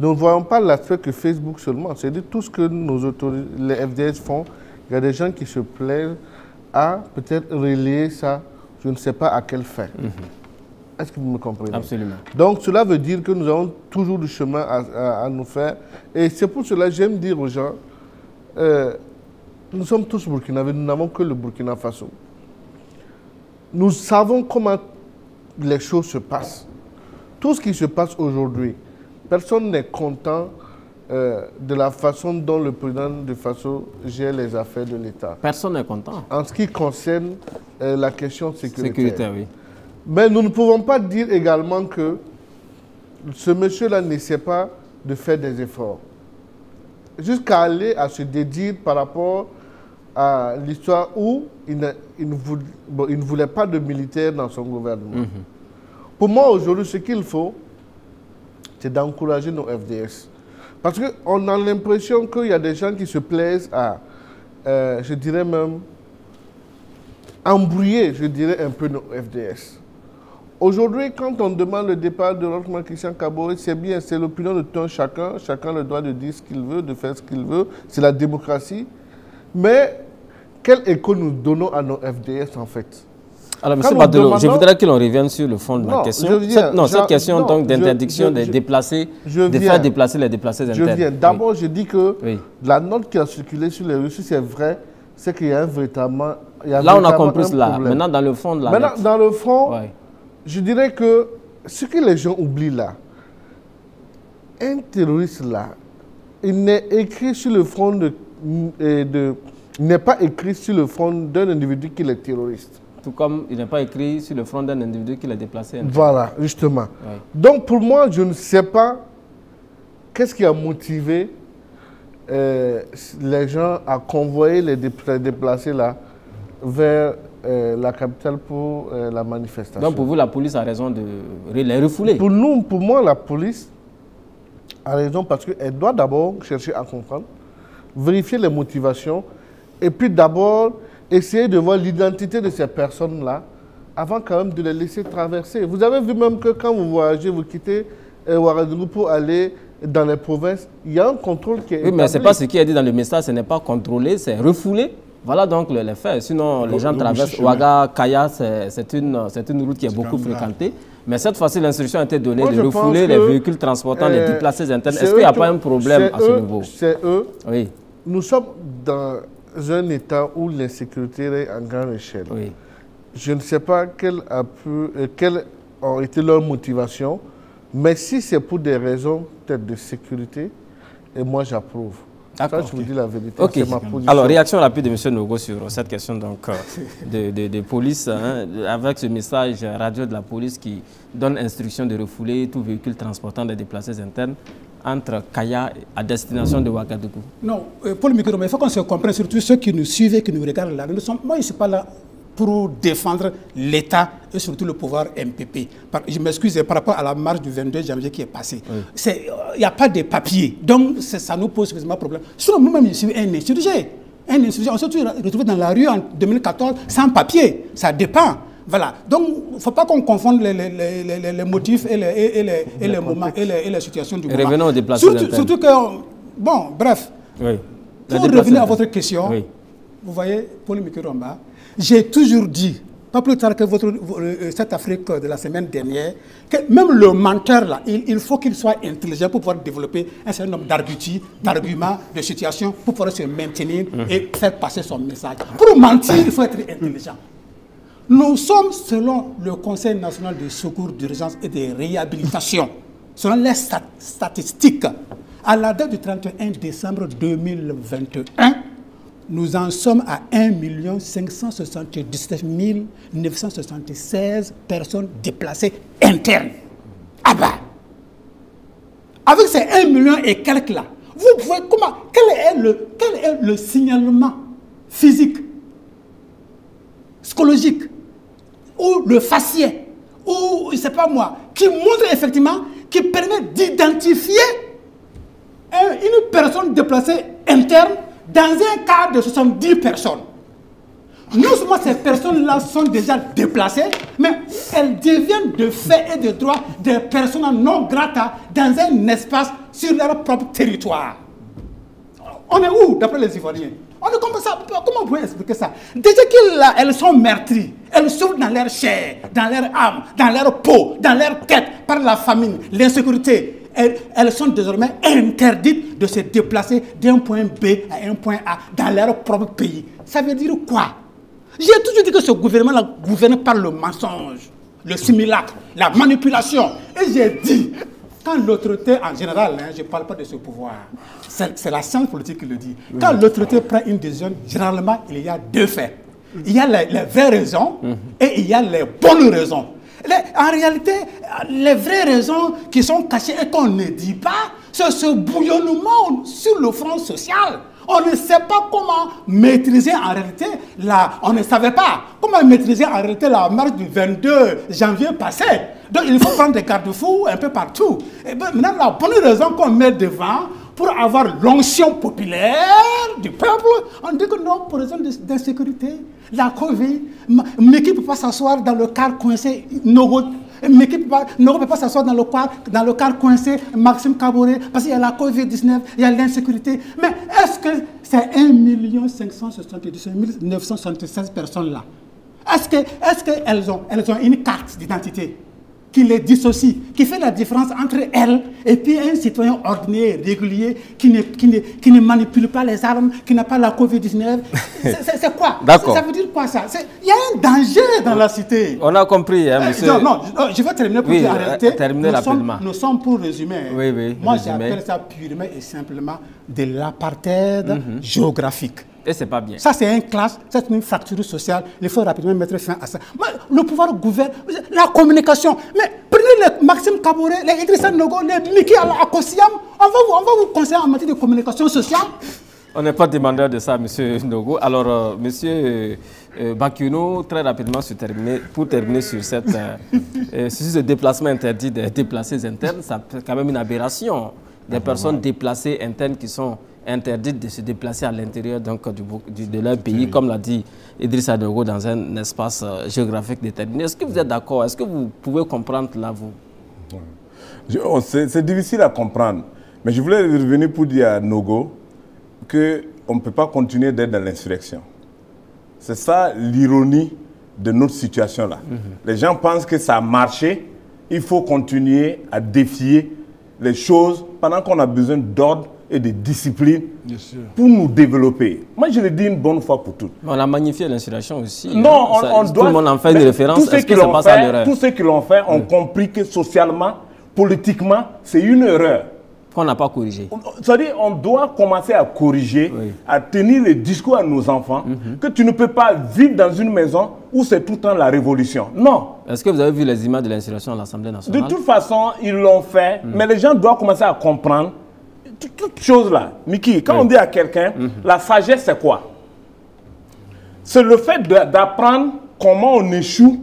nous ne voyons pas l'aspect que Facebook seulement. C'est-à-dire tout ce que les FDS font, il y a des gens qui se plaisent à peut-être relayer ça, je ne sais pas à quelle fin. Est-ce que vous me comprenez? Absolument. Donc cela veut dire que nous avons toujours du chemin à nous faire. Et c'est pour cela que j'aime dire aux gens, nous sommes tous burkinabés, nous n'avons que le Burkina Faso. Nous savons comment les choses se passent. Tout ce qui se passe aujourd'hui, personne n'est content de la façon dont le président de Faso gère les affaires de l'État. Personne n'est content. En ce qui concerne la question sécuritaire. Sécuritaire, oui. Mais nous ne pouvons pas dire également que ce monsieur-là n'essaie pas de faire des efforts. Jusqu'à aller à se dédire par rapport à l'histoire où il ne voulait pas de militaires dans son gouvernement. Pour moi, aujourd'hui, ce qu'il faut, c'est d'encourager nos FDS. Parce qu'on a l'impression qu'il y a des gens qui se plaisent à, je dirais même, embrouiller, je dirais, un peu nos FDS. Aujourd'hui, quand on demande le départ de Rochman Christian Kaboré, c'est bien, c'est l'opinion de tout un chacun. Chacun a le droit de dire ce qu'il veut, de faire ce qu'il veut. C'est la démocratie. Mais quel écho nous donnons à nos FDS, en fait? Alors, M. Badolo, je voudrais que l'on revienne sur le fond de ma question. Cette question d'interdiction des déplacés, de faire déplacer les déplacés internes. Je viens. D'abord, je dis que la note qui a circulé sur les réseaux, c'est vrai, c'est qu'il y a véritablement Là, on a compris cela. Maintenant, dans le fond de la lettre. Dans le fond, je dirais que ce que les gens oublient là, un terroriste là, il n'est écrit sur le front n'est pas écrit sur le front d'un individu qui est terroriste. Tout comme il n'est pas écrit sur le front d'un individu qui l'a déplacé. Voilà, justement. Donc pour moi, je ne sais pas qu'est-ce qui a motivé les gens à convoyer les déplacés là vers la capitale pour la manifestation. Donc pour vous, la police a raison de les refouler? Pour moi, la police a raison parce qu'elle doit d'abord chercher à comprendre, vérifier les motivations et puis d'abord essayer de voir l'identité de ces personnes-là avant quand même de les laisser traverser. Vous avez vu même que quand vous voyagez, vous quittez Ouagadougou pour aller dans les provinces, il y a un contrôle qui est établi. Mais ce n'est pas ce qui est dit dans le message, ce n'est pas contrôlé, c'est refoulé. Voilà donc les faits. Sinon, les gens traversent Ouaga, Kaya, c'est une route qui est beaucoup fréquentée. Mais cette fois-ci, l'instruction a été donnée de refouler les véhicules transportant les déplacés internes. Est-ce qu'il n'y a pas un problème à ce niveau? C'est eux. Oui. Nous sommes dans un état où l'insécurité est en grande échelle. Oui. Je ne sais pas quelles ont été leurs motivations, mais si c'est pour des raisons peut-être de sécurité, et moi j'approuve. Ça, je vous dis la vérité. Okay. Ma position. Alors, réaction rapide de M. Nogo sur cette question donc, de police, hein, avec ce message radio de la police qui donne instruction de refouler tout véhicule transportant des déplacés internes entre Kaya à destination de Ouagadougou. Non, Paul Mikiro, mais il faut qu'on se comprenne, surtout ceux qui nous suivent et qui nous regardent là. Moi, je ne suis pas là pour défendre l'État et surtout le pouvoir MPP. Je m'excuse par rapport à la marche du 22 janvier qui est passée. Il n'y a pas de papier, donc ça nous pose suffisamment de problème. Sinon, moi-même, je suis un insurgé. On s'est retrouvé dans la rue en 2014 sans papier. Ça dépend. Voilà. Donc, il ne faut pas qu'on confonde les motifs et les moments et les situations du moment. Revenons au déplacement. Surtout que, bon, bref. Oui. Pour revenir à votre question, oui. Vous voyez, Paul Mikiromba, j'ai toujours dit, pas plus tard que cette Afrique de la semaine dernière, que même le menteur, là, il faut qu'il soit intelligent pour pouvoir développer un certain nombre d'arguments, de situations, pour pouvoir se maintenir et faire passer son message. Pour mentir, il faut être intelligent. Nous sommes, selon le Conseil national de secours d'urgence et de réhabilitation, selon les statistiques, à la date du 31 décembre 2021, nous en sommes à 1 577 976 personnes déplacées internes. Ah bah, avec ces 1 million et quelques là, vous pouvez comment, quel est le signalement physique, psychologique, ou le faciès, ou je ne sais pas moi, qui montre effectivement, qui permet d'identifier une personne déplacée interne dans un cas de 70 personnes. Non seulement ces personnes-là sont déjà déplacées, mais elles deviennent de fait et de droit des personnes non grata dans un espace sur leur propre territoire. On est où, d'après les Ivoiriens? On est comme ça. Comment on peut expliquer ça? Déjà qu'elles sont meurtries, elles souffrent dans leur chair, dans leur âme, dans leur peau, dans leur tête, par la famine, l'insécurité. Elles sont désormais interdites de se déplacer d'un point B à un point A dans leur propre pays. Ça veut dire quoi? J'ai toujours dit que ce gouvernement-là gouverne par le mensonge, le simulacre, la manipulation. Et j'ai dit, quand l'autorité en général, hein, je ne parle pas de ce pouvoir, c'est la science politique qui le dit. Quand l'autorité prend une décision, généralement, il y a deux faits. Il y a les vraies raisons et il y a les bonnes raisons. En réalité, les vraies raisons qui sont cachées et qu'on ne dit pas, c'est ce bouillonnement sur le front social. On ne sait pas comment maîtriser en réalité, on ne savait pas comment maîtriser en réalité la marche du 22 janvier passé. Donc il faut prendre des garde-fous un peu partout. Et bien, maintenant, la bonne raison qu'on met devant, pour avoir l'onction populaire du peuple, on dit que non, pour raison d'insécurité, la Covid, Meki ne peut pas s'asseoir dans le car coincé, Nogo ne peut pas s'asseoir dans le car coincé, Maxime Kaboré, parce qu'il y a la Covid-19, il y a l'insécurité. Mais est-ce que ces 1 577 976 personnes-là, est-ce qu'elles ont une carte d'identité? qui les dissocie, qui fait la différence entre elle et puis un citoyen ordinaire, régulier, qui ne manipule pas les armes, qui n'a pas la Covid-19. C'est quoi? Ça veut dire quoi ça? Il y a un danger dans la cité. On a compris, hein, monsieur. Non, je vais terminer pour dire en réalité. Nous sommes pour résumer. Moi, j'appelle ça purement et simplement de l'apartheid géographique. Et c'est pas bien. Ça, c'est un clash, c'est une fracture sociale. Il faut rapidement mettre fin à ça. Le pouvoir gouverne, la communication. Mais prenez les Maxime Kaboré, les Idrissa Nogo, les Miki Akosiam. On va vous conseiller en matière de communication sociale. On n'est pas demandeur de ça, M. Nogo. Alors, M. Bakiono, très rapidement, pour terminer sur ce déplacement interdit des déplacés internes, ça fait quand même une aberration. Des personnes déplacées internes qui sont interdites de se déplacer à l'intérieur de leur pays, comme l'a dit Idrissa Nogo, dans un espace géographique déterminé. Est-ce que vous êtes d'accord? Est-ce que vous pouvez comprendre là, vous? C'est difficile à comprendre. Mais je voulais revenir pour dire à Nogo qu'on ne peut pas continuer d'être dans l'insurrection. C'est ça l'ironie de notre situation là. Les gens pensent que ça a marché. Il faut continuer à défier les choses pendant qu'on a besoin d'ordre et de discipline pour nous développer. Moi, je le dis une bonne fois pour toutes. On a magnifié l'insurrection aussi. Non, tout le monde en fait une référence. Tous ceux qui l'ont fait ont compris que socialement, politiquement, c'est une erreur. Qu'on n'a pas corrigé. C'est-à-dire qu'on doit commencer à corriger, à tenir les discours à nos enfants, que tu ne peux pas vivre dans une maison où c'est tout le temps la révolution. Non. Est-ce que vous avez vu les images de l'insurrection à l'Assemblée nationale? De toute façon, ils l'ont fait, mais les gens doivent commencer à comprendre toutes choses là. Miki, quand on dit à quelqu'un, la sagesse c'est quoi? C'est le fait d'apprendre comment on échoue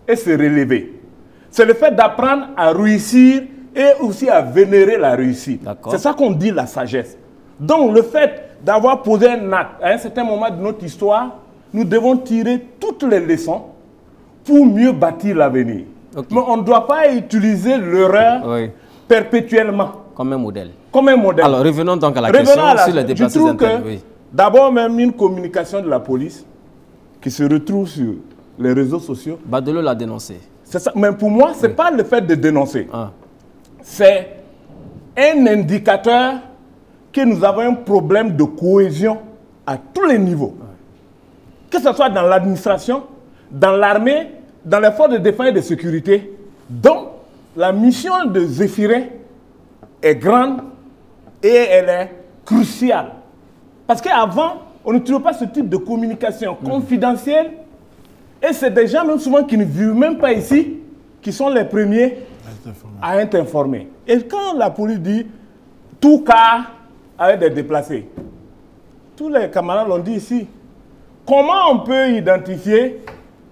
et se relever. C'est le fait d'apprendre à réussir et aussi à vénérer la réussite. C'est ça qu'on dit la sagesse. Donc le fait d'avoir posé un acte à un certain moment de notre histoire, nous devons tirer toutes les leçons pour mieux bâtir l'avenir. Mais on ne doit pas utiliser l'erreur perpétuellement. Comme un modèle. Comme un modèle. Alors revenons donc à la question sur les déplacés internes. D'abord même une communication de la police qui se retrouve sur les réseaux sociaux. Badolo l'a dénoncé. C'est ça. Mais pour moi, ce n'est pas le fait de dénoncer. C'est un indicateur que nous avons un problème de cohésion à tous les niveaux. Que ce soit dans l'administration, dans l'armée, dans les forces de défense et de sécurité. Donc, la mission de Zéphirin est grande et elle est cruciale. Parce qu'avant, on ne trouvait pas ce type de communication confidentielle. Et c'est des gens, même souvent, qui ne vivent même pas ici, qui sont les premiers à être informés. Et quand la police dit tout cas avec des déplacés, tous les camarades l'ont dit ici. Comment on peut identifier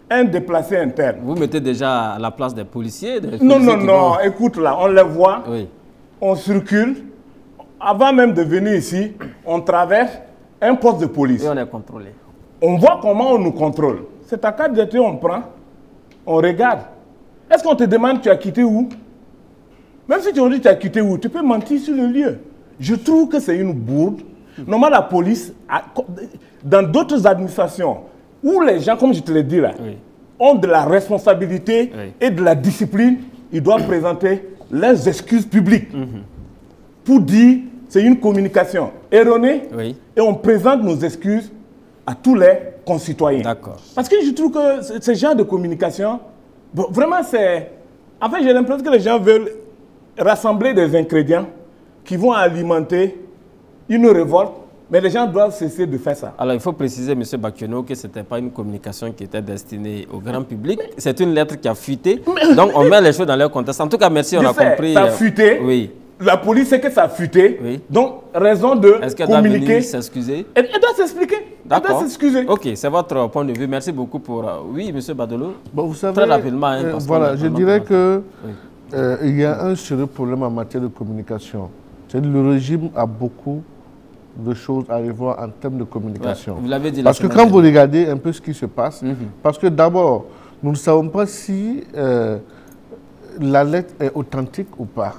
un déplacé interne? Vous mettez déjà à la place des policiers? Non, écoute là, on les voit, on circule. Avant même de venir ici, on traverse un poste de police. Et on est contrôlé. On voit comment on nous contrôle. C'est ta carte d'identité, on prend, on regarde. Est-ce qu'on te demande tu as quitté où? Même si tu as dit tu as quitté où, tu peux mentir sur le lieu. Je trouve que c'est une bourde. Normalement, la police, dans d'autres administrations, où les gens, comme je te l'ai dit là, ont de la responsabilité et de la discipline, ils doivent présenter leurs excuses publiques pour dire c'est une communication erronée et on présente nos excuses à tous les concitoyens. Parce que je trouve que ce genre de communication, bon, vraiment c'est... En fait, j'ai l'impression que les gens veulent rassembler des ingrédients qui vont alimenter une révolte, mais les gens doivent cesser de faire ça. Alors, il faut préciser, M. Bakiono, que ce n'était pas une communication qui était destinée au grand public. C'est une lettre qui a fuité. Donc, on met les choses dans leur contexte. En tout cas, merci, on a compris. Ça a fuité. La police sait que ça a fuité. Donc, raison de communiquer. Est-ce qu'elle doit venir s'excuser? Elle doit s'expliquer. Elle doit s'excuser. Ok, c'est votre point de vue. Merci beaucoup pour... Oui, M. Badolo. Bon, vous savez, très rapidement. Voilà, je dirais que il y a un sérieux problème en matière de communication. Le régime a beaucoup de choses à revoir en termes de communication. Vous l'avez dit parce que quand vous regardez un peu ce qui se passe, parce que d'abord, nous ne savons pas si la lettre est authentique ou pas.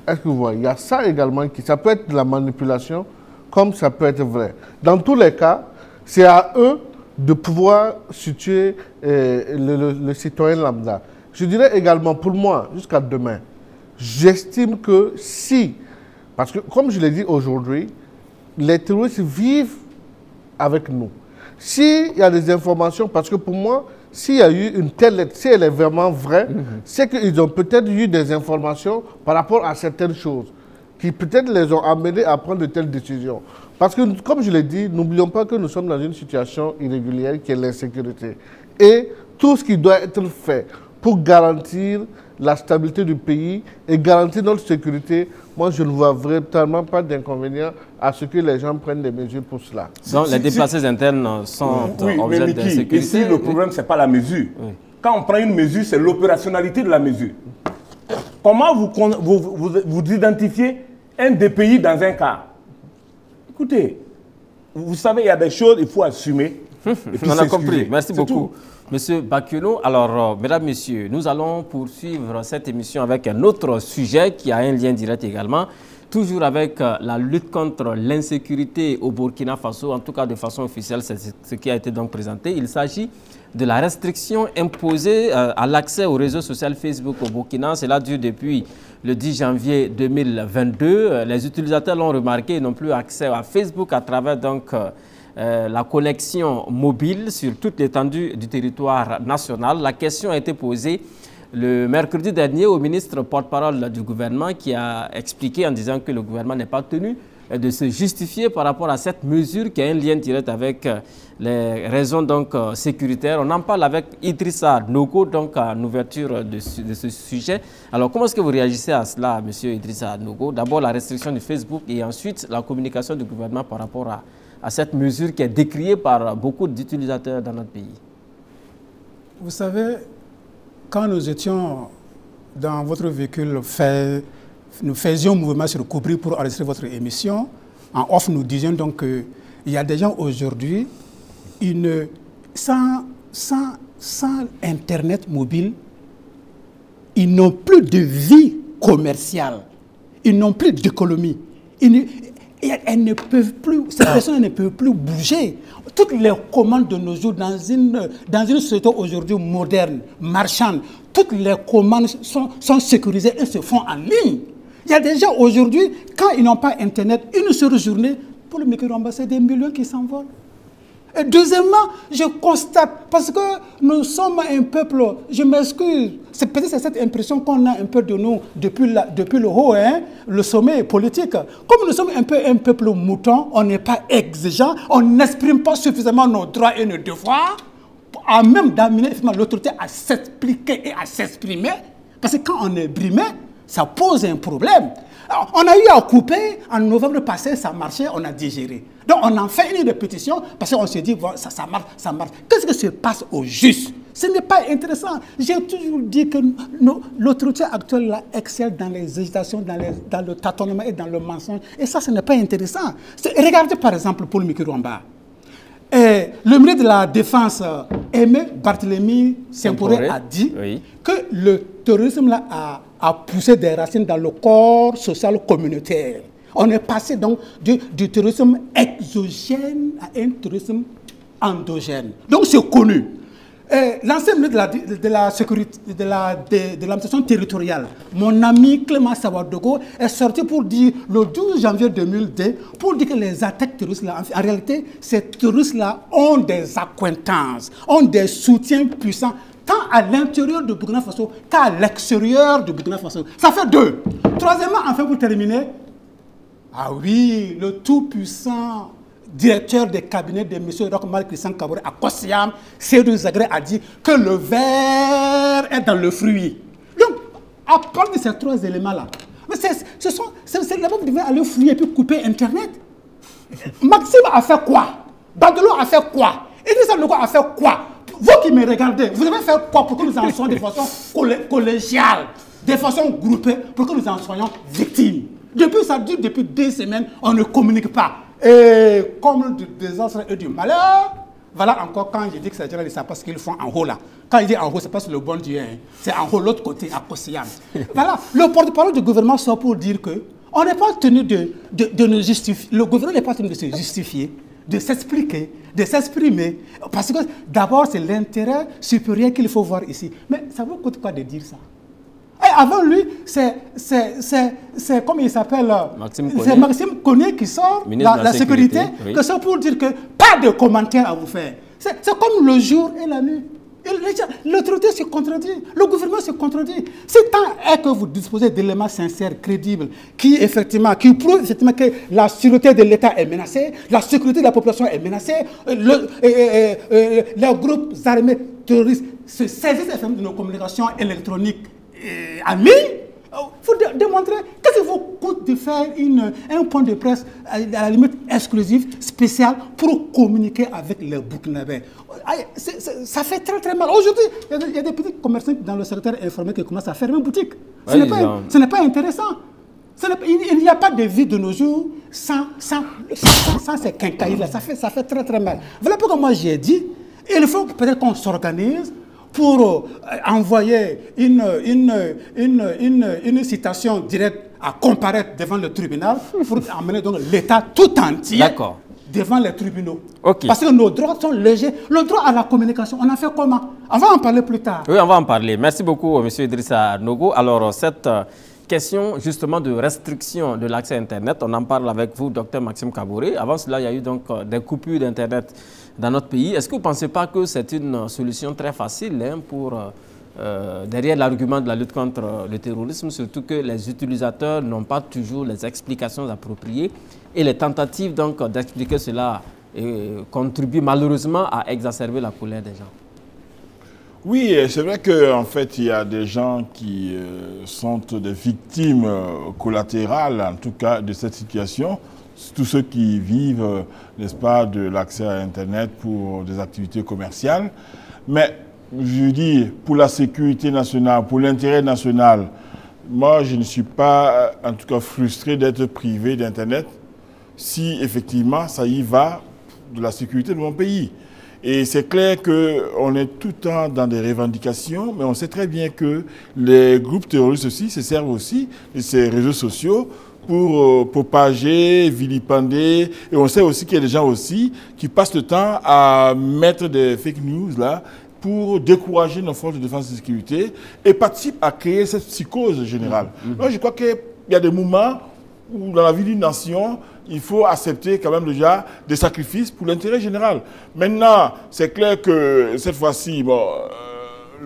Est-ce que vous voyez? Il y a ça également, ça peut être de la manipulation, comme ça peut être vrai. Dans tous les cas, c'est à eux de pouvoir situer le citoyen lambda. Je dirais également, pour moi, jusqu'à demain, j'estime que si, parce que comme je l'ai dit aujourd'hui, les terroristes vivent avec nous. S'il y a des informations, parce que pour moi, s'il y a eu une telle lettre, si elle est vraiment vraie, c'est qu'ils ont peut-être eu des informations par rapport à certaines choses qui peut-être les ont amenés à prendre de telles décisions. Parce que, comme je l'ai dit, n'oublions pas que nous sommes dans une situation irrégulière qui est l'insécurité. Et tout ce qui doit être fait pour garantir la stabilité du pays et garantir notre sécurité, moi je ne vois véritablement pas d'inconvénient à ce que les gens prennent des mesures pour cela. Donc les déplacés internes sont objet d'insécurité. Ici, le problème, ce n'est pas la mesure. Oui. Quand on prend une mesure, c'est l'opérationnalité de la mesure. Comment vous identifiez un des pays dans un cas? Écoutez, vous savez, il y a des choses, il faut assumer. On a compris. Merci beaucoup. Monsieur Bakiono, alors, mesdames, messieurs, nous allons poursuivre cette émission avec un autre sujet qui a un lien direct également, toujours avec la lutte contre l'insécurité au Burkina Faso, en tout cas de façon officielle, c'est ce qui a été donc présenté. Il s'agit de la restriction imposée à l'accès au réseau social Facebook au Burkina. Cela dure depuis le 10 janvier 2022. Les utilisateurs l'ont remarqué, ils n'ont plus accès à Facebook à travers donc la connexion mobile sur toute l'étendue du territoire national. La question a été posée le mercredi dernier au ministre porte-parole du gouvernement qui a expliqué en disant que le gouvernement n'est pas tenu de se justifier par rapport à cette mesure qui a un lien direct avec les raisons donc, sécuritaires. On en parle avec Idrissa Nogo, donc en ouverture de ce sujet. Alors comment est-ce que vous réagissez à cela, monsieur Idrissa Nogo? D'abord la restriction du Facebook et ensuite la communication du gouvernement par rapport à cette mesure qui est décriée par beaucoup d'utilisateurs dans notre pays. Vous savez, quand nous étions dans votre véhicule, nous faisions mouvement sur Koubri pour enregistrer votre émission. En off, nous disions donc qu'il y a des gens aujourd'hui, sans Internet mobile, ils n'ont plus de vie commerciale, ils n'ont plus d'économie. Elles ne peuvent plus, ces personnes ne peuvent plus bouger. Toutes les commandes de nos jours dans une société aujourd'hui moderne, marchande, toutes les commandes sont sécurisées et se font en ligne. Il y a des gens aujourd'hui, quand ils n'ont pas Internet, une seule journée, pour le micro-ambassade, c'est des millions qui s'envolent. Et deuxièmement, je constate, parce que nous sommes un peuple, je m'excuse, c'est peut-être cette impression qu'on a un peu de nous depuis le haut, hein, le sommet politique. Comme nous sommes un peuple mouton, on n'est pas exigeant, on n'exprime pas suffisamment nos droits et nos devoirs, à même d'amener l'autorité à s'expliquer et à s'exprimer, parce que quand on est brimé, ça pose un problème. Alors, on a eu à couper, en novembre passé, ça marchait, on a digéré. Donc on en fait une répétition parce qu'on s'est dit, bon, ça marche, ça marche. Qu'est-ce qui se passe au juste? Ce n'est pas intéressant. J'ai toujours dit que l'autorité actuelle là, excelle dans les hésitations, dans le tâtonnement et dans le mensonge. Et ça, ce n'est pas intéressant. Regardez par exemple Paul Mikirwamba. Le ministre de la Défense, Aimé Barthélemy Semporé, a dit que le terrorisme là, a poussé des racines dans le corps social communautaire. On est passé donc du terrorisme exogène à un terrorisme endogène. Donc c'est connu. L'ancien ministre de l'administration territoriale, mon ami Clément Sawadogo, est sorti pour dire, le 12 janvier 2002, pour dire que les attaques terroristes, là, en réalité, ces terroristes-là ont des accointances, ont des soutiens puissants, tant à l'intérieur de Burkina Faso qu'à l'extérieur de Burkina Faso. Ça fait deux. Troisièmement, enfin pour terminer, ah oui, le tout-puissant directeur des cabinets de M. Rochmal Christian Kaboré à Kossiam, Seydou Zagré, a dit que le verre est dans le fruit. Donc, à part de ces trois éléments-là, c'est là-bas que vous devez aller fouiller et puis couper Internet. Maxime a fait quoi? Badelo a fait quoi? Idrissa Nogo a fait quoi? Vous qui me regardez, vous devez faire quoi pour que nous en soyons de façon collégiale, de façon groupée, pour que nous en soyons victimes? Depuis, ça dure depuis 2 semaines, on ne communique pas. Et comme du désastre et du malheur, voilà encore quand je dis que c'est général, c'est parce qu'ils font en haut là. Quand il dit en haut, c'est pas sur le bon Dieu, hein. C'est en haut, l'autre côté, à Kossiam. Voilà, le porte-parole du gouvernement sort pour dire que on n'est pas tenu de nous justifier, le gouvernement n'est pas tenu de se justifier de s'expliquer, de s'exprimer. Parce que d'abord, c'est l'intérêt supérieur qu'il faut voir ici. Mais ça vous coûte quoi de dire ça? Et avant lui, c'est comme il s'appelle, c'est Maxime Koné qui sort, la sécurité, oui. Que c'est pour dire que pas de commentaires à vous faire. C'est comme le jour et la nuit. L'autorité se contredit, le gouvernement se contredit. C'est tant est que vous disposez d'éléments sincères, crédibles, qui prouvent effectivement que la sûreté de l'État est menacée, la sécurité de la population est menacée, les groupes armés terroristes se saisissent de nos communications électroniques à mille. Il faut démontrer qu'est-ce qu'il vous coûte de faire un point de presse à la limite exclusif, spécial, pour communiquer avec les Burkinabés. Ça fait très très mal. Aujourd'hui, il y a des petits commerçants dans le secteur informel qui commencent à fermer une boutique. Ce n'est pas intéressant. Il n'y a pas de vie de nos jours sans ces quincailleries-là. Ça fait très très mal. Voilà pourquoi moi j'ai dit, il faut peut-être qu'on s'organise pour envoyer une citation directe à comparaître devant le tribunal, pour amener donc l'État tout entier devant les tribunaux. Okay. Parce que nos droits sont légers. Le droit à la communication, on en fait comment? On va en parler plus tard. Oui, on va en parler. Merci beaucoup, M. Idrissa Nogo. Alors, cette question justement de restriction de l'accès à Internet, on en parle avec vous, Dr Maxime Kaboré. Avant cela, il y a eu donc des coupures d'Internet dans notre pays. Est-ce que vous ne pensez pas que c'est une solution très facile pour, derrière l'argument de la lutte contre le terrorisme, surtout que les utilisateurs n'ont pas toujours les explications appropriées et les tentatives d'expliquer cela contribuent malheureusement à exacerber la colère des gens? Oui, c'est vrai qu'en fait, il y a des gens qui sont des victimes collatérales, en tout cas, de cette situation. Tous ceux qui vivent, n'est-ce pas, de l'accès à Internet pour des activités commerciales. Mais, je dis, pour la sécurité nationale, pour l'intérêt national, moi, je ne suis pas, en tout cas, frustré d'être privé d'Internet si, effectivement, ça y va de la sécurité de mon pays. Et c'est clair qu'on est tout le temps dans des revendications, mais on sait très bien que les groupes terroristes aussi se servent aussi de ces réseaux sociaux pour propager, vilipender. Et on sait aussi qu'il y a des gens aussi qui passent le temps à mettre des fake news là pour décourager nos forces de défense et de sécurité et participent à créer cette psychose générale. Donc je crois qu'il y a des moments où dans la vie d'une nation, il faut accepter quand même déjà des sacrifices pour l'intérêt général. Maintenant, c'est clair que cette fois-ci, bon,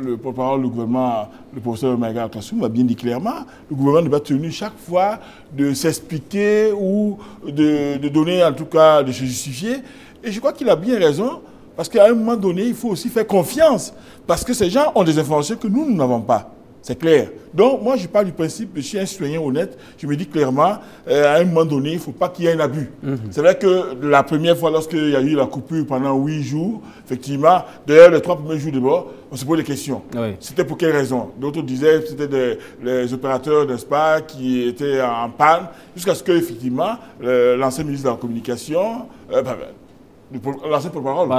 le porte-parole du gouvernement, le professeur Maïga Kassoum, m'a bien dit clairement, le gouvernement n'est pas tenu chaque fois de s'expliquer ou de donner, en tout cas, de se justifier. Et je crois qu'il a bien raison, parce qu'à un moment donné, il faut aussi faire confiance, parce que ces gens ont des informations que nous n'avons pas. C'est clair. Donc, moi, je parle du principe, je suis un citoyen honnête, je me dis clairement, à un moment donné, il ne faut pas qu'il y ait un abus. C'est vrai que la première fois, lorsqu'il y a eu la coupure pendant 8 jours, effectivement, d'ailleurs, les 3 premiers jours d'abord, on se pose des questions. Oui. C'était pour quelle raison? D'autres disaient que c'était les opérateurs, n'est-ce pas, qui étaient en panne, jusqu'à ce que, effectivement, l'ancien ministre de la Communication, l'ancien porte-parole,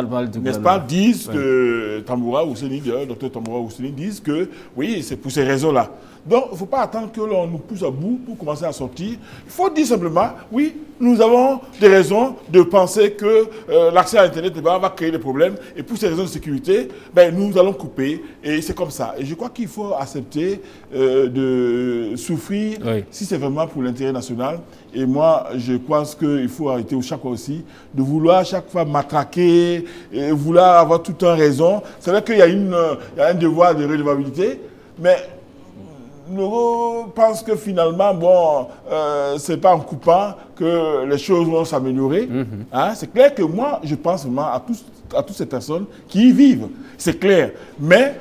n'est-ce pas, disent que Tamboura Ouseni, Dr Tamboura Ouseni, disent que oui, c'est pour ces raisons-là. Donc, il ne faut pas attendre que l'on nous pousse à bout pour commencer à sortir. Il faut dire simplement, oui, nous avons des raisons de penser que l'accès à Internet va créer des problèmes. Et pour ces raisons de sécurité, ben, nous allons couper. Et c'est comme ça. Et je crois qu'il faut accepter de souffrir si c'est vraiment pour l'intérêt national. Et moi, je pense qu'il faut arrêter chaque fois aussi de vouloir chaque fois matraquer, et vouloir avoir tout le temps raison. C'est vrai qu'il y a un devoir de redevabilité, mais je pense que finalement, bon, ce n'est pas en coupant que les choses vont s'améliorer. Hein? C'est clair que moi, je pense vraiment à toutes ces personnes qui y vivent. C'est clair. Mais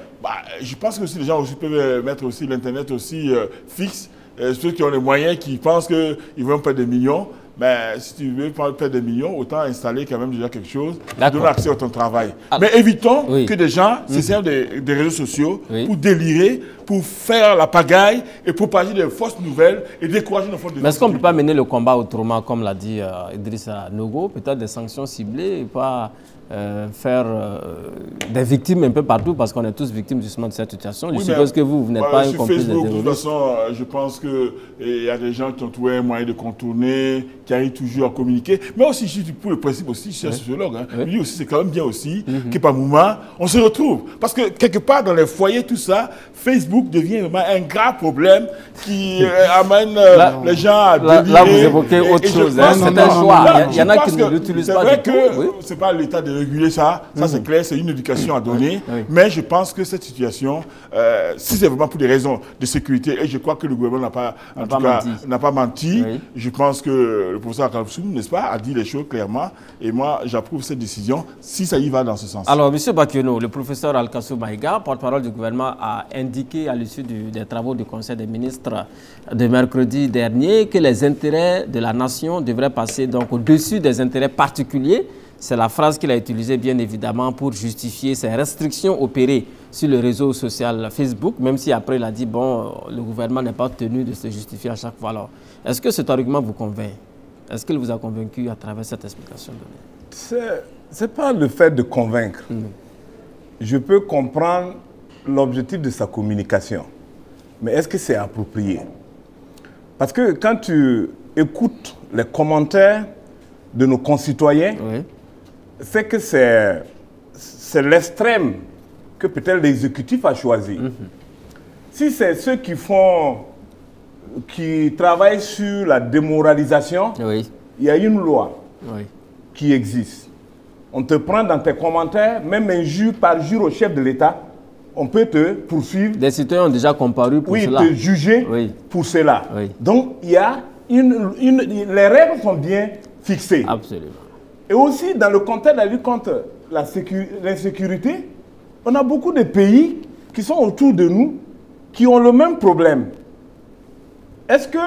je pense que aussi les gens aussi peuvent mettre aussi l'Internet aussi fixe. Ceux qui ont les moyens, qui pensent qu'ils vont perdre des millions, mais si tu veux perdre des millions, autant installer quand même déjà quelque chose, donner accès à ton travail. Mais évitons que des gens se servent des réseaux sociaux pour délirer, pour faire la pagaille et propager des fausses nouvelles et décourager nos forces de défense. Mais est-ce qu'on ne peut pas mener le combat autrement, comme l'a dit Idrissa Nogo, peut-être des sanctions ciblées et pas faire des victimes un peu partout, parce qu'on est tous victimes justement de cette situation. Je suppose que vous n'êtes pas un complice des terroristes. De toute façon, je pense qu'il y a des gens qui ont trouvé un moyen de contourner, qui arrivent toujours à communiquer. Mais aussi, pour le principe aussi, je suis un sociologue, hein, lui aussi, c'est quand même bien aussi que par moment, on se retrouve. Parce que quelque part dans les foyers, tout ça, Facebook devient vraiment un grave problème qui amène les gens à délirer. Là, vous évoquez autre chose. C'est un choix. Il y en a qui ne l'utilisent pas du tout. C'est vrai que ce n'est pas l'État de réguler ça. Ça, c'est clair, c'est une éducation à donner. Mais je pense que cette situation, si c'est vraiment pour des raisons de sécurité, et je crois que le gouvernement n'a pas menti, je pense que le professeur Kalfoum, n'est-ce pas, a dit les choses clairement. Et moi, j'approuve cette décision, si ça y va dans ce sens. Alors, M. Bakiono, le professeur Alkassou Maïga, porte-parole du gouvernement, a indiqué à l'issue des travaux du Conseil des ministres de mercredi dernier que les intérêts de la nation devraient passer donc au-dessus des intérêts particuliers. C'est la phrase qu'il a utilisée, bien évidemment, pour justifier ces restrictions opérées sur le réseau social Facebook, même si après il a dit, bon, le gouvernement n'est pas tenu de se justifier à chaque fois. Alors, est-ce que cet argument vous convainc? Est-ce qu'il vous a convaincu à travers cette explication donnée? Ce n'est pas le fait de convaincre. Je peux comprendre l'objectif de sa communication. Mais est-ce que c'est approprié? Parce que quand tu écoutes les commentaires de nos concitoyens, c'est que c'est l'extrême que peut-être l'exécutif a choisi. Si c'est ceux qui travaillent sur la démoralisation, il y a une loi qui existe. On te prend dans tes commentaires, même injure par jour au chef de l'État, on peut te poursuivre. Des citoyens ont déjà comparu pour cela. Oui, te juger pour cela. Donc, il y a les règles sont bien fixées. Absolument. Et aussi, dans le contexte de la lutte contre l'insécurité, on a beaucoup de pays qui sont autour de nous qui ont le même problème. Est-ce que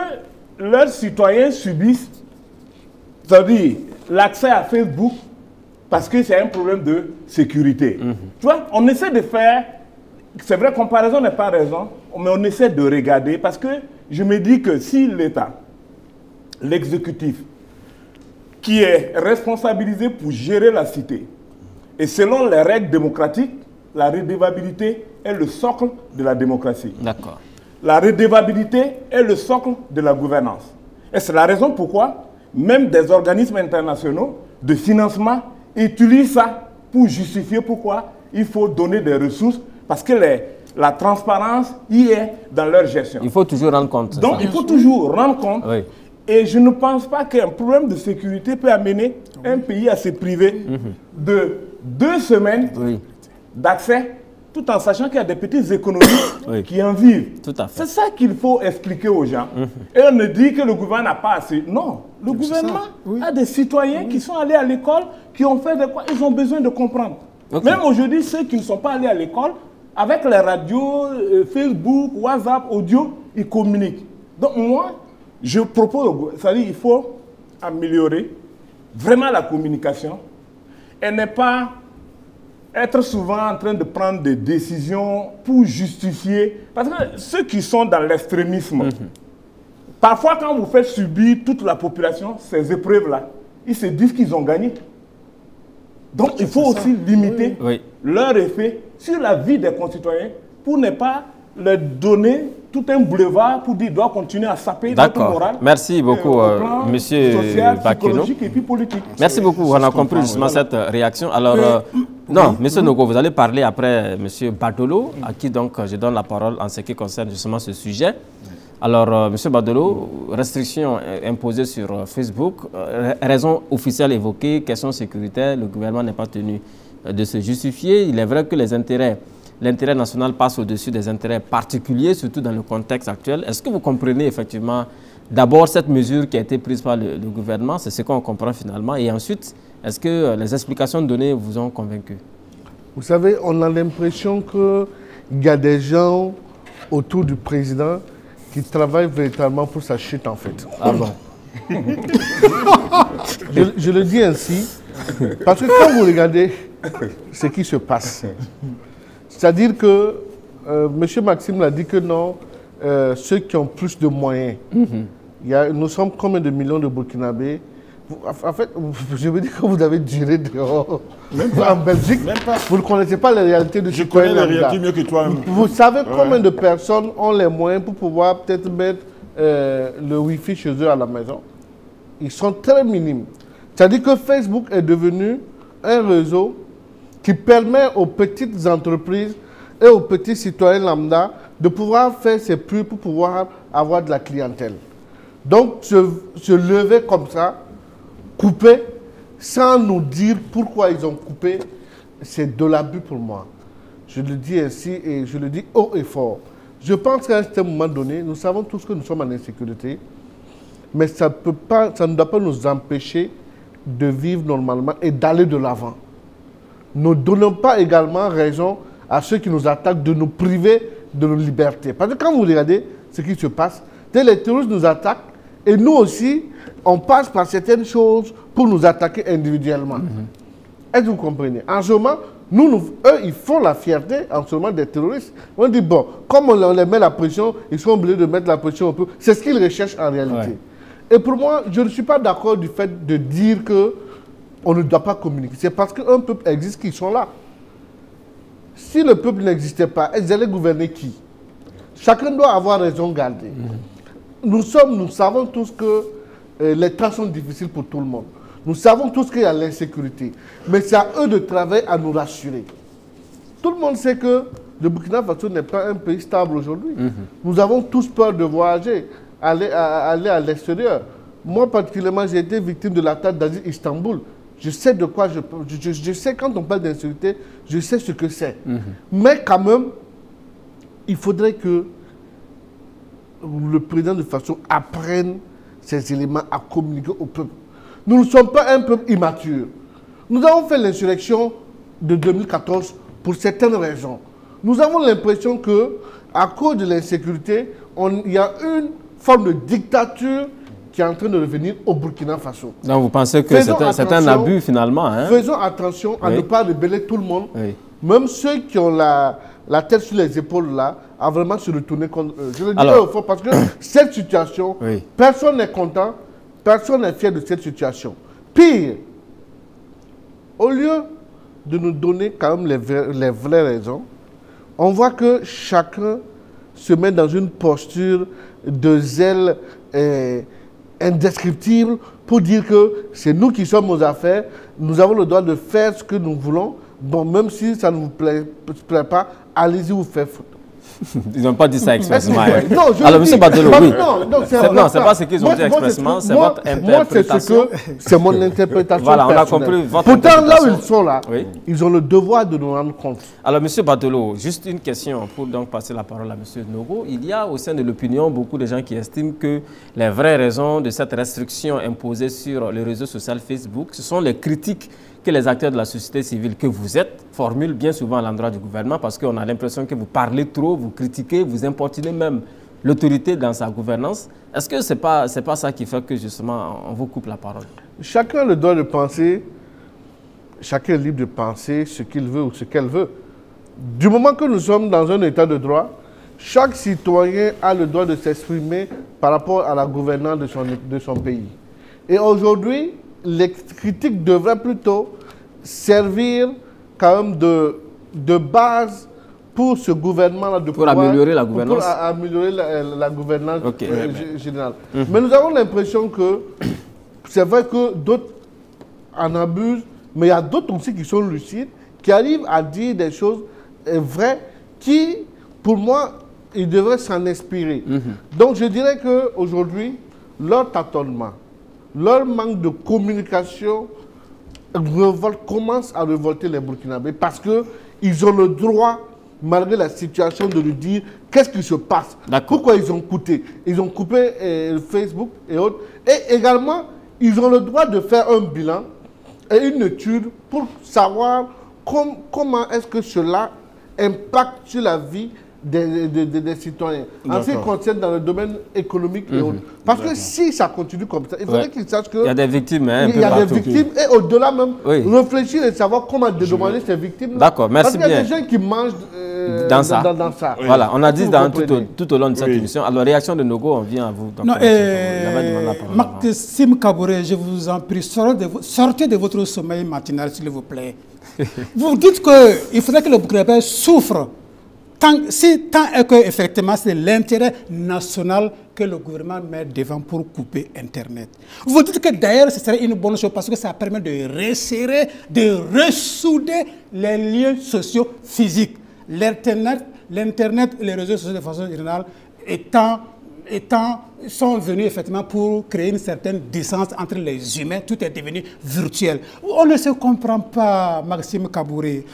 leurs citoyens subissent, c'est-à-dire l'accès à Facebook parce que c'est un problème de sécurité? Tu vois, on essaie de faire, c'est vrai, comparaison n'est pas raison, mais on essaie de regarder parce que je me dis que si l'État, l'exécutif, qui est responsabilisé pour gérer la cité, et selon les règles démocratiques, la redevabilité est le socle de la démocratie. D'accord. La redevabilité est le socle de la gouvernance. Et c'est la raison pourquoi même des organismes internationaux de financement utilisent ça pour justifier pourquoi il faut donner des ressources, parce que la transparence y est dans leur gestion. Il faut toujours rendre compte. Donc, il faut toujours rendre compte. Et je ne pense pas qu'un problème de sécurité peut amener un pays à se priver de 2 semaines d'accès, tout en sachant qu'il y a des petites économies qui en vivent. C'est ça qu'il faut expliquer aux gens. Et on ne dit que le gouvernement n'a pas assez. Non, le gouvernement a des citoyens qui sont allés à l'école, qui ont fait de quoi. Ils ont besoin de comprendre. Même aujourd'hui, ceux qui ne sont pas allés à l'école, avec les radios, Facebook, WhatsApp, audio, ils communiquent. Donc moi, je propose, c'est-à-dire qu'il faut améliorer vraiment la communication et ne pas être souvent en train de prendre des décisions pour justifier. Parce que ceux qui sont dans l'extrémisme, parfois quand vous faites subir toute la population ces épreuves-là, ils se disent qu'ils ont gagné. Donc il faut aussi limiter leur effet sur la vie des concitoyens pour ne pas leur donner tout un boulevard pour dire qu'ils doivent continuer à saper notre morale. Merci beaucoup, monsieur Bakiono. Et puis politique. Merci beaucoup. On a compris justement cette réaction. Alors, non, monsieur Nogo, vous allez parler après monsieur Badolo, à qui donc je donne la parole en ce qui concerne justement ce sujet. Alors, monsieur Badolo, restrictions imposées sur Facebook, raison officielle évoquée, question sécuritaire, le gouvernement n'est pas tenu de se justifier. Il est vrai que l'intérêt national passe au-dessus des intérêts particuliers, surtout dans le contexte actuel. Est-ce que vous comprenez effectivement d'abord cette mesure qui a été prise par le gouvernement, c'est ce qu'on comprend finalement, et ensuite, est-ce que les explications données vous ont convaincu? Vous savez, on a l'impression qu'il y a des gens autour du président qui travaillent véritablement pour sa chute en fait. Ah bon? je le dis ainsi, parce que quand vous regardez ce qui se passe, c'est-à-dire que M. Maxime l'a dit que non, ceux qui ont plus de moyens, nous sommes combien de millions de Burkinabés? En fait, je veux dire que vous avez duré dehors en Belgique. Même pas. Vous ne connaissez pas les réalités de Je connais les réalités mieux que toi. Vous savez combien de personnes ont les moyens pour pouvoir peut-être mettre le Wi-Fi chez eux à la maison? Ils sont très minimes. C'est-à-dire que Facebook est devenu un réseau qui permet aux petites entreprises et aux petits citoyens lambda de pouvoir faire ses pubs pour pouvoir avoir de la clientèle. Donc, se lever comme ça, couper, sans nous dire pourquoi ils ont coupé, c'est de l'abus pour moi. Je le dis ainsi et je le dis haut et fort. Je pense qu'à un certain moment donné, nous savons tous que nous sommes en insécurité, mais ça ne doit pas nous empêcher de vivre normalement et d'aller de l'avant. Ne donnons pas également raison à ceux qui nous attaquent de nous priver de nos libertés. Parce que quand vous regardez ce qui se passe, les terroristes nous attaquent et nous aussi, on passe par certaines choses pour nous attaquer individuellement. Est-ce que vous comprenez? En ce moment, eux, ils font la fierté en ce moment des terroristes. On dit, bon, comme on les met la pression, ils sont obligés de mettre la pression un peu. C'est ce qu'ils recherchent en réalité. Ouais. Et pour moi, je ne suis pas d'accord du fait de dire qu'on ne doit pas communiquer. C'est parce qu'un peuple existe qu'ils sont là. Si le peuple n'existait pas, ils allaient gouverner qui? Chacun doit avoir raison gardée. Nous savons tous que les temps sont difficiles pour tout le monde. Nous savons tous qu'il y a l'insécurité. Mais c'est à eux de travailler à nous rassurer. Tout le monde sait que le Burkina Faso n'est pas un pays stable aujourd'hui. Nous avons tous peur de voyager, aller à l'extérieur. Moi, particulièrement, j'ai été victime de l'attaque d'Aziz Istanbul. Je sais de quoi je sais quand on parle d'insécurité, je sais ce que c'est. Mais quand même, il faudrait que le président de Faso apprenne ces éléments à communiquer au peuple. Nous ne sommes pas un peuple immature. Nous avons fait l'insurrection de 2014 pour certaines raisons. Nous avons l'impression que, à cause de l'insécurité, il y a une forme de dictature qui est en train de revenir au Burkina Faso. Donc vous pensez que c'est un abus finalement, hein? Faisons attention à ne pas rebeller tout le monde. Même ceux qui ont la tête sur les épaules là, à vraiment se retourner contre eux. Je le dis au fond parce que cette situation, personne n'est content, personne n'est fier de cette situation. Pire, au lieu de nous donner quand même les vraies raisons, on voit que chacun se met dans une posture de zèle indescriptible pour dire que c'est nous qui sommes aux affaires, nous avons le droit de faire ce que nous voulons. Bon, même si ça ne vous plaît pas, allez-y vous faire foutre. Ils n'ont pas dit ça expressement. Non, alors, M. Badolo, oui. Non, c'est pas ce qu'ils ont dit expressement, c'est votre interprétation. C'est mon interprétation. Voilà, on a compris votre Pourtant, là où ils sont là, ils ont le devoir de nous rendre compte. Alors, M. Badolo, juste une question pour donc passer la parole à M. Nogo. Il y a au sein de l'opinion beaucoup de gens qui estiment que les vraies raisons de cette restriction imposée sur le réseau social Facebook, ce sont les critiques que les acteurs de la société civile que vous êtes formulent bien souvent à l'endroit du gouvernement parce qu'on a l'impression que vous parlez trop, vous critiquez, vous importunez même l'autorité dans sa gouvernance. Est-ce que ce n'est pas ça qui fait que justement on vous coupe la parole? Chacun a le droit de penser, chacun est libre de penser ce qu'il veut ou ce qu'elle veut. Du moment que nous sommes dans un état de droit, chaque citoyen a le droit de s'exprimer par rapport à la gouvernance de son pays. Et aujourd'hui, les critiques devraient plutôt servir quand même de base pour ce gouvernement-là. Pour améliorer la gouvernance. Pour améliorer la gouvernance générale. Mais nous avons l'impression que c'est vrai que d'autres en abusent, mais il y a d'autres aussi qui sont lucides, qui arrivent à dire des choses vraies qui, pour moi, ils devraient s'en inspirer. Donc je dirais qu'aujourd'hui, leur tâtonnement, leur manque de communication commence à révolter les Burkinabés parce qu'ils ont le droit, malgré la situation, de nous dire qu'est-ce qui se passe, pourquoi ils ont coupé. Ils ont coupé Facebook et autres. Et également, ils ont le droit de faire un bilan et une étude pour savoir comment est-ce que cela impacte sur la vie des citoyens. En ce qui concerne dans le domaine économique et autres. Parce que si ça continue comme ça, il faudrait qu'ils sachent que... Il y a des victimes. Hein, il y a des victimes et au-delà même, réfléchir et savoir comment dédommager ces victimes. D'accord, merci bien. Parce qu'il y a des gens qui mangent dans ça. Voilà, on a dit tout au long de cette émission. Alors, réaction de Nogo, on vient à vous. Donc, Maxime Kaboré, je vous en prie, sortez de votre sommeil matinal, s'il vous plaît. Vous dites qu'il faudrait que le Burkinabé souffre tant et que, effectivement, c'est l'intérêt national que le gouvernement met devant pour couper Internet. Vous dites que d'ailleurs, ce serait une bonne chose parce que ça permet de resserrer, de ressouder les liens sociaux physiques. L'Internet et les réseaux sociaux de façon générale sont venus effectivement pour créer une certaine distance entre les humains. Tout est devenu virtuel. On ne se comprend pas, Maxime Kaboré.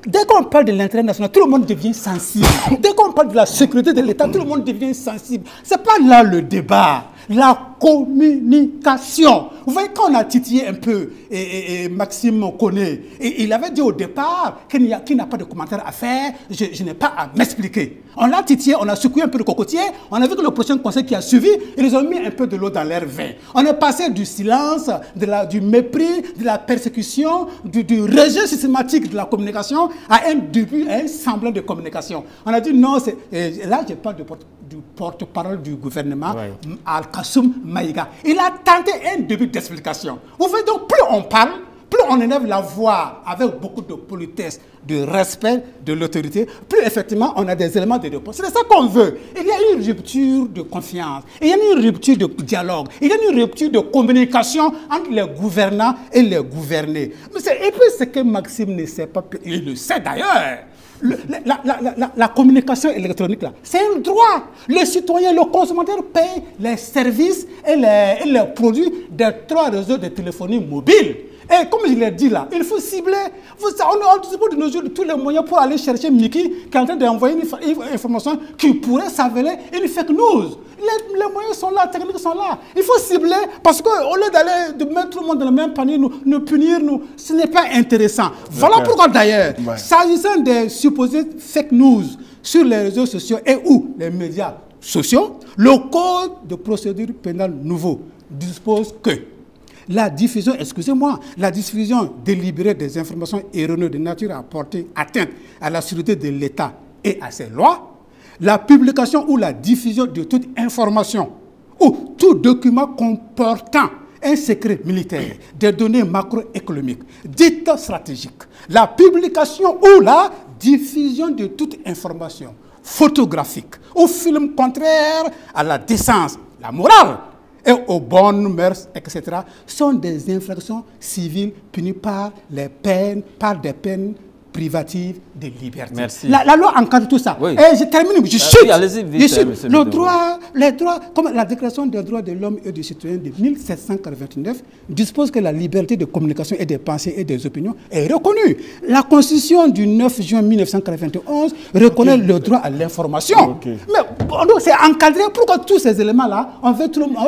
Dès qu'on parle de l'intérêt national, tout le monde devient sensible. Dès qu'on parle de la sécurité de l'État, tout le monde devient sensible. Ce n'est pas là le débat. La communication. Vous voyez, quand on a titillé un peu, et Maxime connaît, et il avait dit au départ qu'il n'a pas de commentaire à faire, je n'ai pas à m'expliquer. On l'a titillé, on a secoué un peu le cocotier, on a vu que le prochain conseil qui a suivi, ils ont mis un peu de l'eau dans leur vin. On est passé du silence, du mépris, de la persécution, du rejet systématique de la communication à un début, à un semblant de communication. On a dit non, et là je parle du porte-parole du gouvernement, Al-Kassoum Maïga. Il a tenté un début d'explication. Vous voyez donc, plus on parle, plus on élève la voix avec beaucoup de politesse, de respect de l'autorité, plus effectivement on a des éléments de réponse. C'est ça qu'on veut. Il y a une rupture de confiance, il y a une rupture de dialogue, il y a une rupture de communication entre les gouvernants et les gouvernés. Et puis ce que Maxime ne sait pas, il le sait d'ailleurs. La communication électronique, c'est un droit. Les citoyens, le consommateur paye les services et les produits des 3 réseaux de téléphonie mobile. Et comme je l'ai dit là, il faut cibler. On dispose de nos jours de tous les moyens pour aller chercher Mickey qui est en train d'envoyer une information qui pourrait s'avérer une fake news. Les moyens sont là, les techniques sont là. Il faut cibler parce qu'au lieu d'aller de mettre tout le monde dans le même panier, nous punir, ce n'est pas intéressant. Voilà pourquoi d'ailleurs, s'agissant des supposées fake news sur les réseaux sociaux et ou les médias sociaux, le code de procédure pénale nouveau dispose que la diffusion, la diffusion délibérée des informations erronées de nature à porter atteinte à la sûreté de l'État et à ses lois, la publication ou la diffusion de toute information ou tout document comportant un secret militaire, des données macroéconomiques, dites stratégiques, la publication ou la diffusion de toute information photographique ou film contraire à la décence, la morale et aux bonnes mœurs, etc., sont des infractions civiles punies par des peines privatives de liberté. Merci. La loi encadre tout ça. Oui. Et je termine, je chute. Oui, allez-y vite, les droits, comme la Déclaration des droits de l'homme et du citoyen de 1789 dispose que la liberté de communication et des pensées et des opinions est reconnue. La Constitution du 9 juin 1991 reconnaît le droit à l'information. Mais donc c'est encadré. Pourquoi tous ces éléments-là, on veut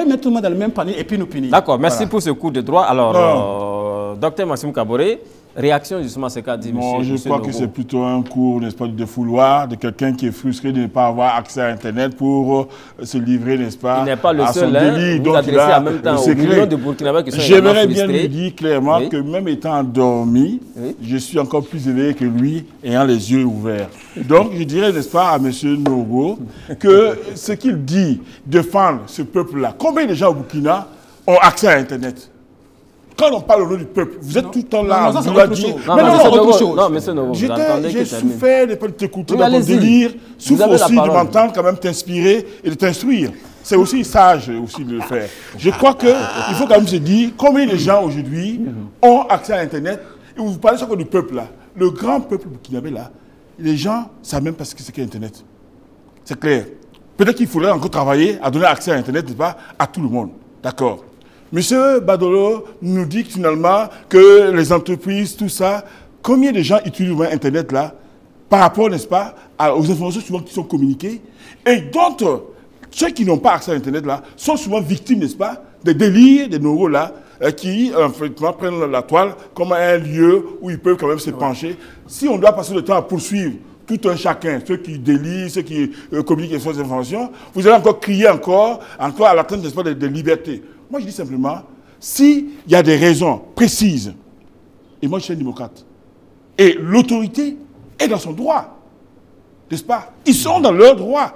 mettre tout le monde dans le même panier et puis nous punir. D'accord, merci pour ce coup de droit. Alors, docteur Maxime Kaboré, réaction justement à ce qu'a dit bon, monsieur je crois Nogo. que c'est plutôt un cours, n'est-ce pas, de défouloir, de quelqu'un qui est frustré de ne pas avoir accès à Internet pour se livrer, n'est-ce pas, il n'est pas le à seul, son délit. vous adressez en même temps aux millions de Burkinabés qui sont J'aimerais bien lui dire clairement oui. que même étant endormi, oui. Je suis encore plus éveillé que lui, ayant les yeux ouverts. Donc je dirais, n'est-ce pas, à monsieur Nogo, que ce qu'il dit, défendre ce peuple-là, combien de gens au Burkina ont accès à Internet? Quand on parle au nom du peuple, vous êtes tout le temps là, vous l'avez dit. Non, monsieur Nogo, j'ai souffert de ne pas t'écouter dans ton délire, souffre aussi de m'entendre quand même t'inspirer et de t'instruire. C'est aussi sage aussi de le faire. Je crois qu'il faut quand même se dire combien de gens aujourd'hui ont accès à Internet. Et vous parlez sur du peuple là, le grand peuple burkinabé là, les gens ne savent même pas ce qu'est Internet. C'est clair. Peut-être qu'il faudrait encore travailler à donner accès à Internet, n'est-ce pas, à tout le monde. D'accord. Monsieur Badolo nous dit que finalement que les entreprises, tout ça, combien de gens utilisent Internet là par rapport, n'est-ce pas, aux informations souvent qui sont communiquées et d'autres, ceux qui n'ont pas accès à Internet là, sont souvent victimes, n'est-ce pas, des délires, des neurones là, qui en fait, prennent la toile comme un lieu où ils peuvent quand même se pencher. Si on doit passer le temps à poursuivre tout un chacun, ceux qui délient, ceux qui communiquent les fausses informations, vous allez encore crier encore à l'atteinte de liberté. Moi, je dis simplement, s'il y a des raisons précises, et moi je suis un démocrate, et l'autorité est dans son droit, n'est-ce pas? Ils sont dans leur droit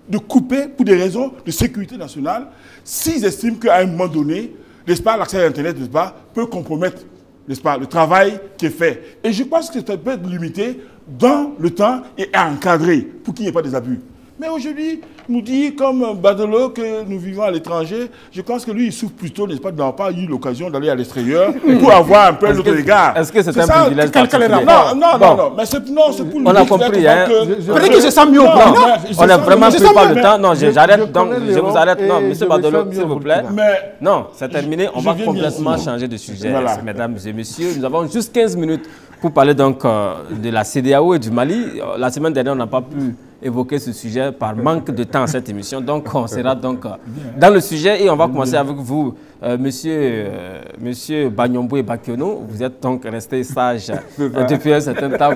de couper pour des raisons de sécurité nationale, s'ils estiment qu'à un moment donné, n'est-ce pas, l'accès à l'Internet, n'est-ce pas, peut compromettre, n'est-ce pas, le travail qui est fait. Et je pense que ça peut être limité dans le temps et encadré pour qu'il n'y ait pas des abus. Mais aujourd'hui, nous dit comme Badolo que nous vivons à l'étranger, je pense que lui, il souffre plutôt, n'est-ce pas, d'avoir pas eu l'occasion d'aller à l'extérieur pour avoir un peu notre égard. Est-ce que c'est un privilège particulier? Non, mais c'est pour on a compris, hein. Peut-être que je sens mieux au plan. On n'a vraiment plus pas le temps. Non, j'arrête, donc je vous arrête. Non, M. Badolo, s'il vous plaît. Non, c'est terminé. On va complètement changer de sujet, mesdames et messieurs. Nous avons juste 15 minutes pour parler donc de la CEDEAO et du Mali. La semaine dernière, on n'a pas pu évoquer ce sujet par manque de temps à cette émission. Donc, on sera donc dans le sujet et on va commencer avec vous, monsieur Banyombo Bakiono. Vous êtes donc resté sage depuis un certain temps.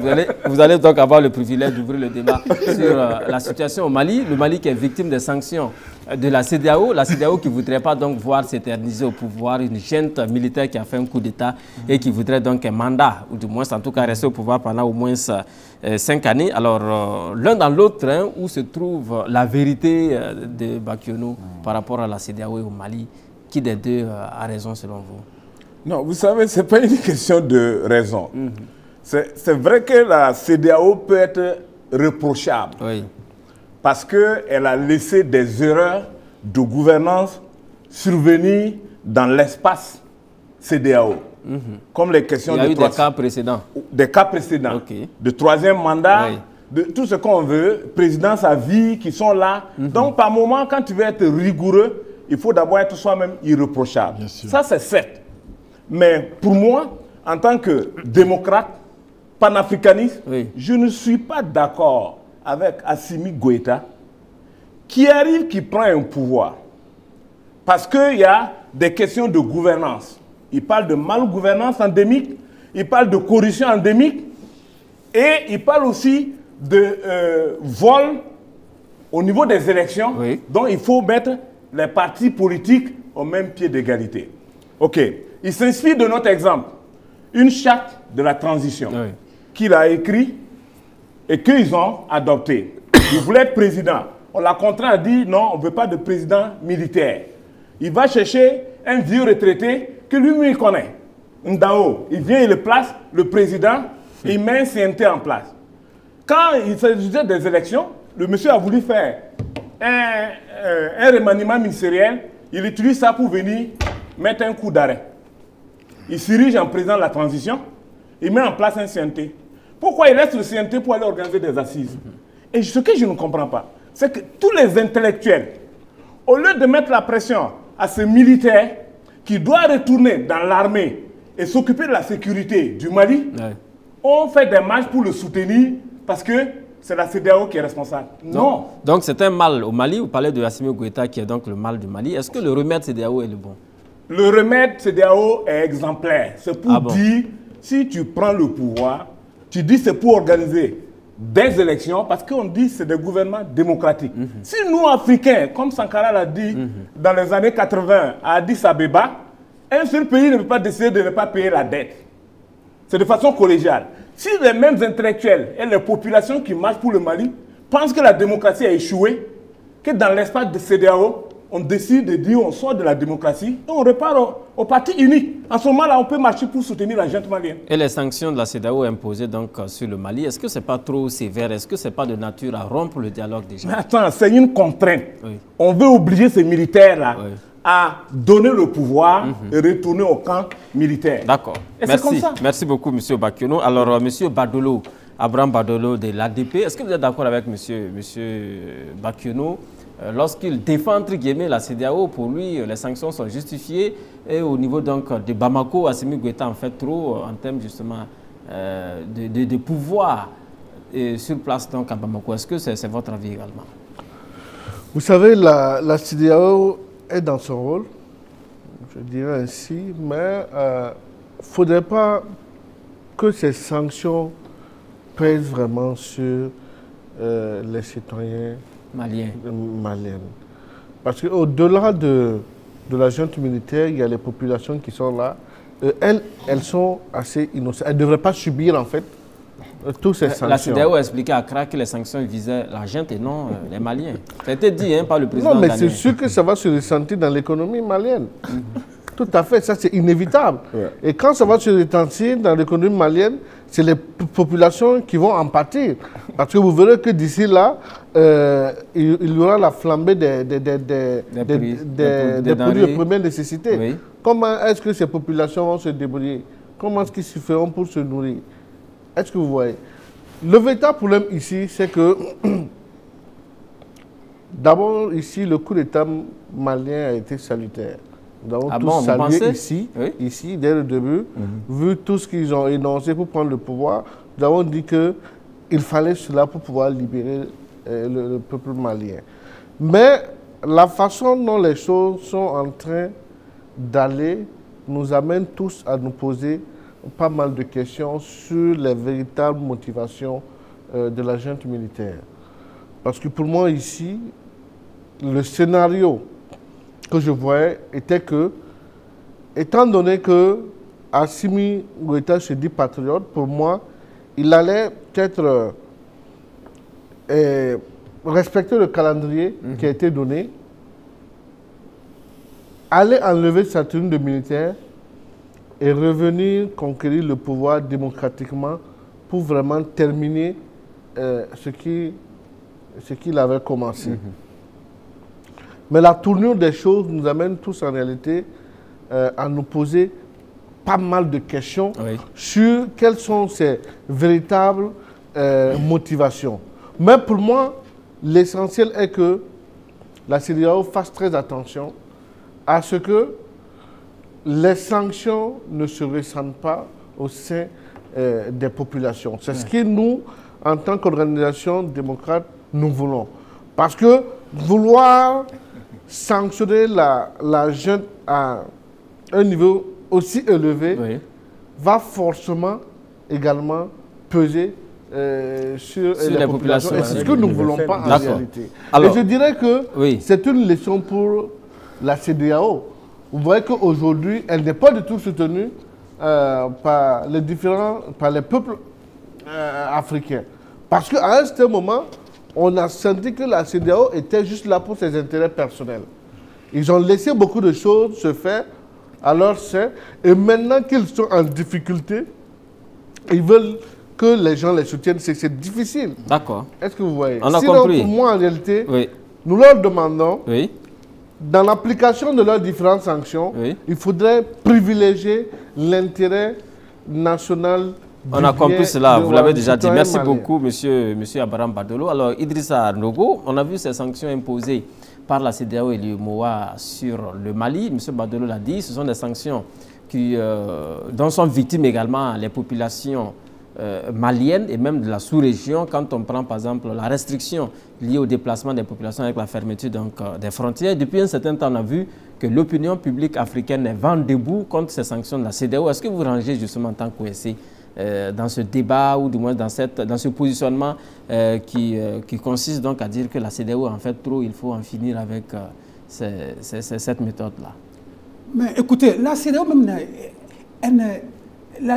Vous allez donc avoir le privilège d'ouvrir le débat sur la situation au Mali. Le Mali qui est victime des sanctions de la CEDEAO qui ne voudrait pas donc voir s'éterniser au pouvoir une junte militaire qui a fait un coup d'État et qui voudrait donc un mandat, ou du moins en tout cas rester au pouvoir pendant au moins 5 années. Alors, l'un dans l'autre, hein, où se trouve la vérité de Bakiono par rapport à la CEDEAO et au Mali? Qui des deux a raison selon vous? Non, vous savez, ce n'est pas une question de raison. C'est vrai que la CEDEAO peut être reprochable. Oui. Parce qu'elle a laissé des erreurs de gouvernance survenir dans l'espace CEDEAO. Comme les questions Il y a eu des cas précédents. Des cas précédents. Okay. De troisième mandat, oui. De tout ce qu'on veut, présidence à vie qui sont là. Donc, par moment, quand tu veux être rigoureux, il faut d'abord être soi-même irréprochable. Ça, c'est certes. Mais pour moi, en tant que démocrate, panafricaniste, oui. je ne suis pas d'accord avec Assimi Goïta qui arrive, qui prend un pouvoir. Parce qu'il y a des questions de gouvernance. Il parle de malgouvernance endémique, il parle de corruption endémique et il parle aussi de vol au niveau des élections. Oui. Donc il faut mettre les partis politiques au même pied d'égalité. OK. Il s'inspire de notre exemple. Une charte de la transition qu'il a écrit et qu'ils ont adopté. Il voulait être président. On l'a contraint à dire non, on ne veut pas de président militaire. Il va chercher un vieux retraité que lui-même il connaît. Ndao. Il vient, il le place, le président, il met un CNT en place. Quand il s'agissait des élections, le monsieur a voulu faire un remaniement ministériel, il utilise ça pour venir mettre un coup d'arrêt. Il s'érige en président de la transition, il met en place un CNT. Pourquoi il laisse le CNT pour aller organiser des assises? Et ce que je ne comprends pas, c'est que tous les intellectuels, au lieu de mettre la pression à ce militaire qui doit retourner dans l'armée et s'occuper de la sécurité du Mali, ont fait des marches pour le soutenir parce que c'est la CEDEAO qui est responsable. Non. Donc c'est un mal au Mali. Vous parlez de Assimi Goïta qui est donc le mal du Mali. Est-ce que le remède CEDEAO est le bon? Le remède CEDEAO est exemplaire. C'est pour dire, si tu prends le pouvoir, tu dis c'est pour organiser des élections parce qu'on dit c'est des gouvernements démocratiques. Si nous, Africains, comme Sankara l'a dit dans les années 80 à Addis Abeba, un seul pays ne peut pas décider de ne pas payer la dette. C'est de façon collégiale. Si les mêmes intellectuels et les populations qui marchent pour le Mali pensent que la démocratie a échoué, que dans l'espace de CEDEAO, on décide de dire on sort de la démocratie et on repart au parti unique. En ce moment-là, on peut marcher pour soutenir la junte malienne. Et les sanctions de la CEDEAO imposées donc sur le Mali, est-ce que ce n'est pas trop sévère? Est-ce que ce n'est pas de nature à rompre le dialogue déjà? Mais attends, c'est une contrainte. On veut obliger ces militaires-là à donner le pouvoir et retourner au camp militaire. D'accord. Merci. Merci beaucoup, M. Bakiono. Alors, M. Badolo, Abraham Badolo de l'ADP, est-ce que vous êtes d'accord avec M. Bakiono lorsqu'il défend, entre guillemets, la CEDEAO? Pour lui, les sanctions sont justifiées et au niveau donc de Bamako, Assimi Goïta en fait trop en termes justement de pouvoir sur place donc à Bamako. Est-ce que c'est votre avis également? Vous savez, la CEDEAO est dans son rôle, je dirais ainsi, mais il ne faudrait pas que ces sanctions pèse vraiment sur les citoyens maliens. Parce qu'au-delà de la junte militaire, il y a les populations qui sont là. Elles sont assez innocentes. Elles ne devraient pas subir, en fait, toutes ces sanctions. La CEDEAO a expliqué à Accra que les sanctions visaient la junte et non les Maliens. Ça a été dit par le président. Non, mais c'est sûr que ça va se ressentir dans l'économie malienne. Tout à fait, ça c'est inévitable. Ouais. Et quand ça va se ressentir dans l'économie malienne, c'est les populations qui vont en pâtir. Parce que vous verrez que d'ici là, il y aura la flambée des produits de première nécessité. Oui. Comment est-ce que ces populations vont se débrouiller? Comment est-ce qu'ils se feront pour se nourrir? Est-ce que vous voyez? Le véritable problème ici, c'est que d'abord ici, le coup d'État malien a été salutaire. Nous avons tous salué ici, dès le début, vu tout ce qu'ils ont énoncé pour prendre le pouvoir, nous avons dit qu'il fallait cela pour pouvoir libérer le peuple malien. Mais la façon dont les choses sont en train d'aller nous amène tous à nous poser pas mal de questions sur les véritables motivations de la junte militaire. Parce que pour moi ici, le scénario que je voyais était que, étant donné que Assimi Goïta se dit patriote, pour moi, il allait peut-être respecter le calendrier qui a été donné, aller enlever sa tenue de militaire et revenir conquérir le pouvoir démocratiquement pour vraiment terminer ce qu'il avait commencé. Mais la tournure des choses nous amène tous en réalité à nous poser pas mal de questions sur quelles sont ces véritables motivations. Mais pour moi, l'essentiel est que la CEDEAO fasse très attention à ce que les sanctions ne se ressentent pas au sein des populations. C'est ce que nous, en tant qu'organisation démocrate, nous voulons. Parce que vouloir sanctionner la junte à un niveau aussi élevé va forcément également peser sur les populations. Et c'est ce que nous ne voulons pas en réalité. Alors, et je dirais que c'est une leçon pour la CEDEAO. Vous voyez qu'aujourd'hui, elle n'est pas du tout soutenue par les peuples africains. Parce qu'à un certain moment, on a senti que la CEDEAO était juste là pour ses intérêts personnels. Ils ont laissé beaucoup de choses se faire à leur sein. Et maintenant qu'ils sont en difficulté, ils veulent que les gens les soutiennent. C'est difficile. D'accord. Est-ce que vous voyez? On a compris. Pour moi, en réalité, nous leur demandons, dans l'application de leurs différentes sanctions, il faudrait privilégier l'intérêt national. On a compris cela, vous l'avez déjà dit. Merci beaucoup, monsieur Abraham Badolo. Alors, Idrissa Nogo, on a vu ces sanctions imposées par la CEDEAO et l'UEMOA sur le Mali. Monsieur Badolo l'a dit, ce sont des sanctions dont sont victimes également les populations maliennes et même de la sous-région. Quand on prend par exemple la restriction liée au déplacement des populations avec la fermeture des frontières. Depuis un certain temps, on a vu que l'opinion publique africaine est vent debout contre ces sanctions de la CEDEAO. Est-ce que vous rangez justement en tant qu'OSC dans ce débat ou du moins dans ce positionnement qui consiste donc à dire que la CEDEAO en fait trop, il faut en finir avec cette méthode-là? Mais écoutez, la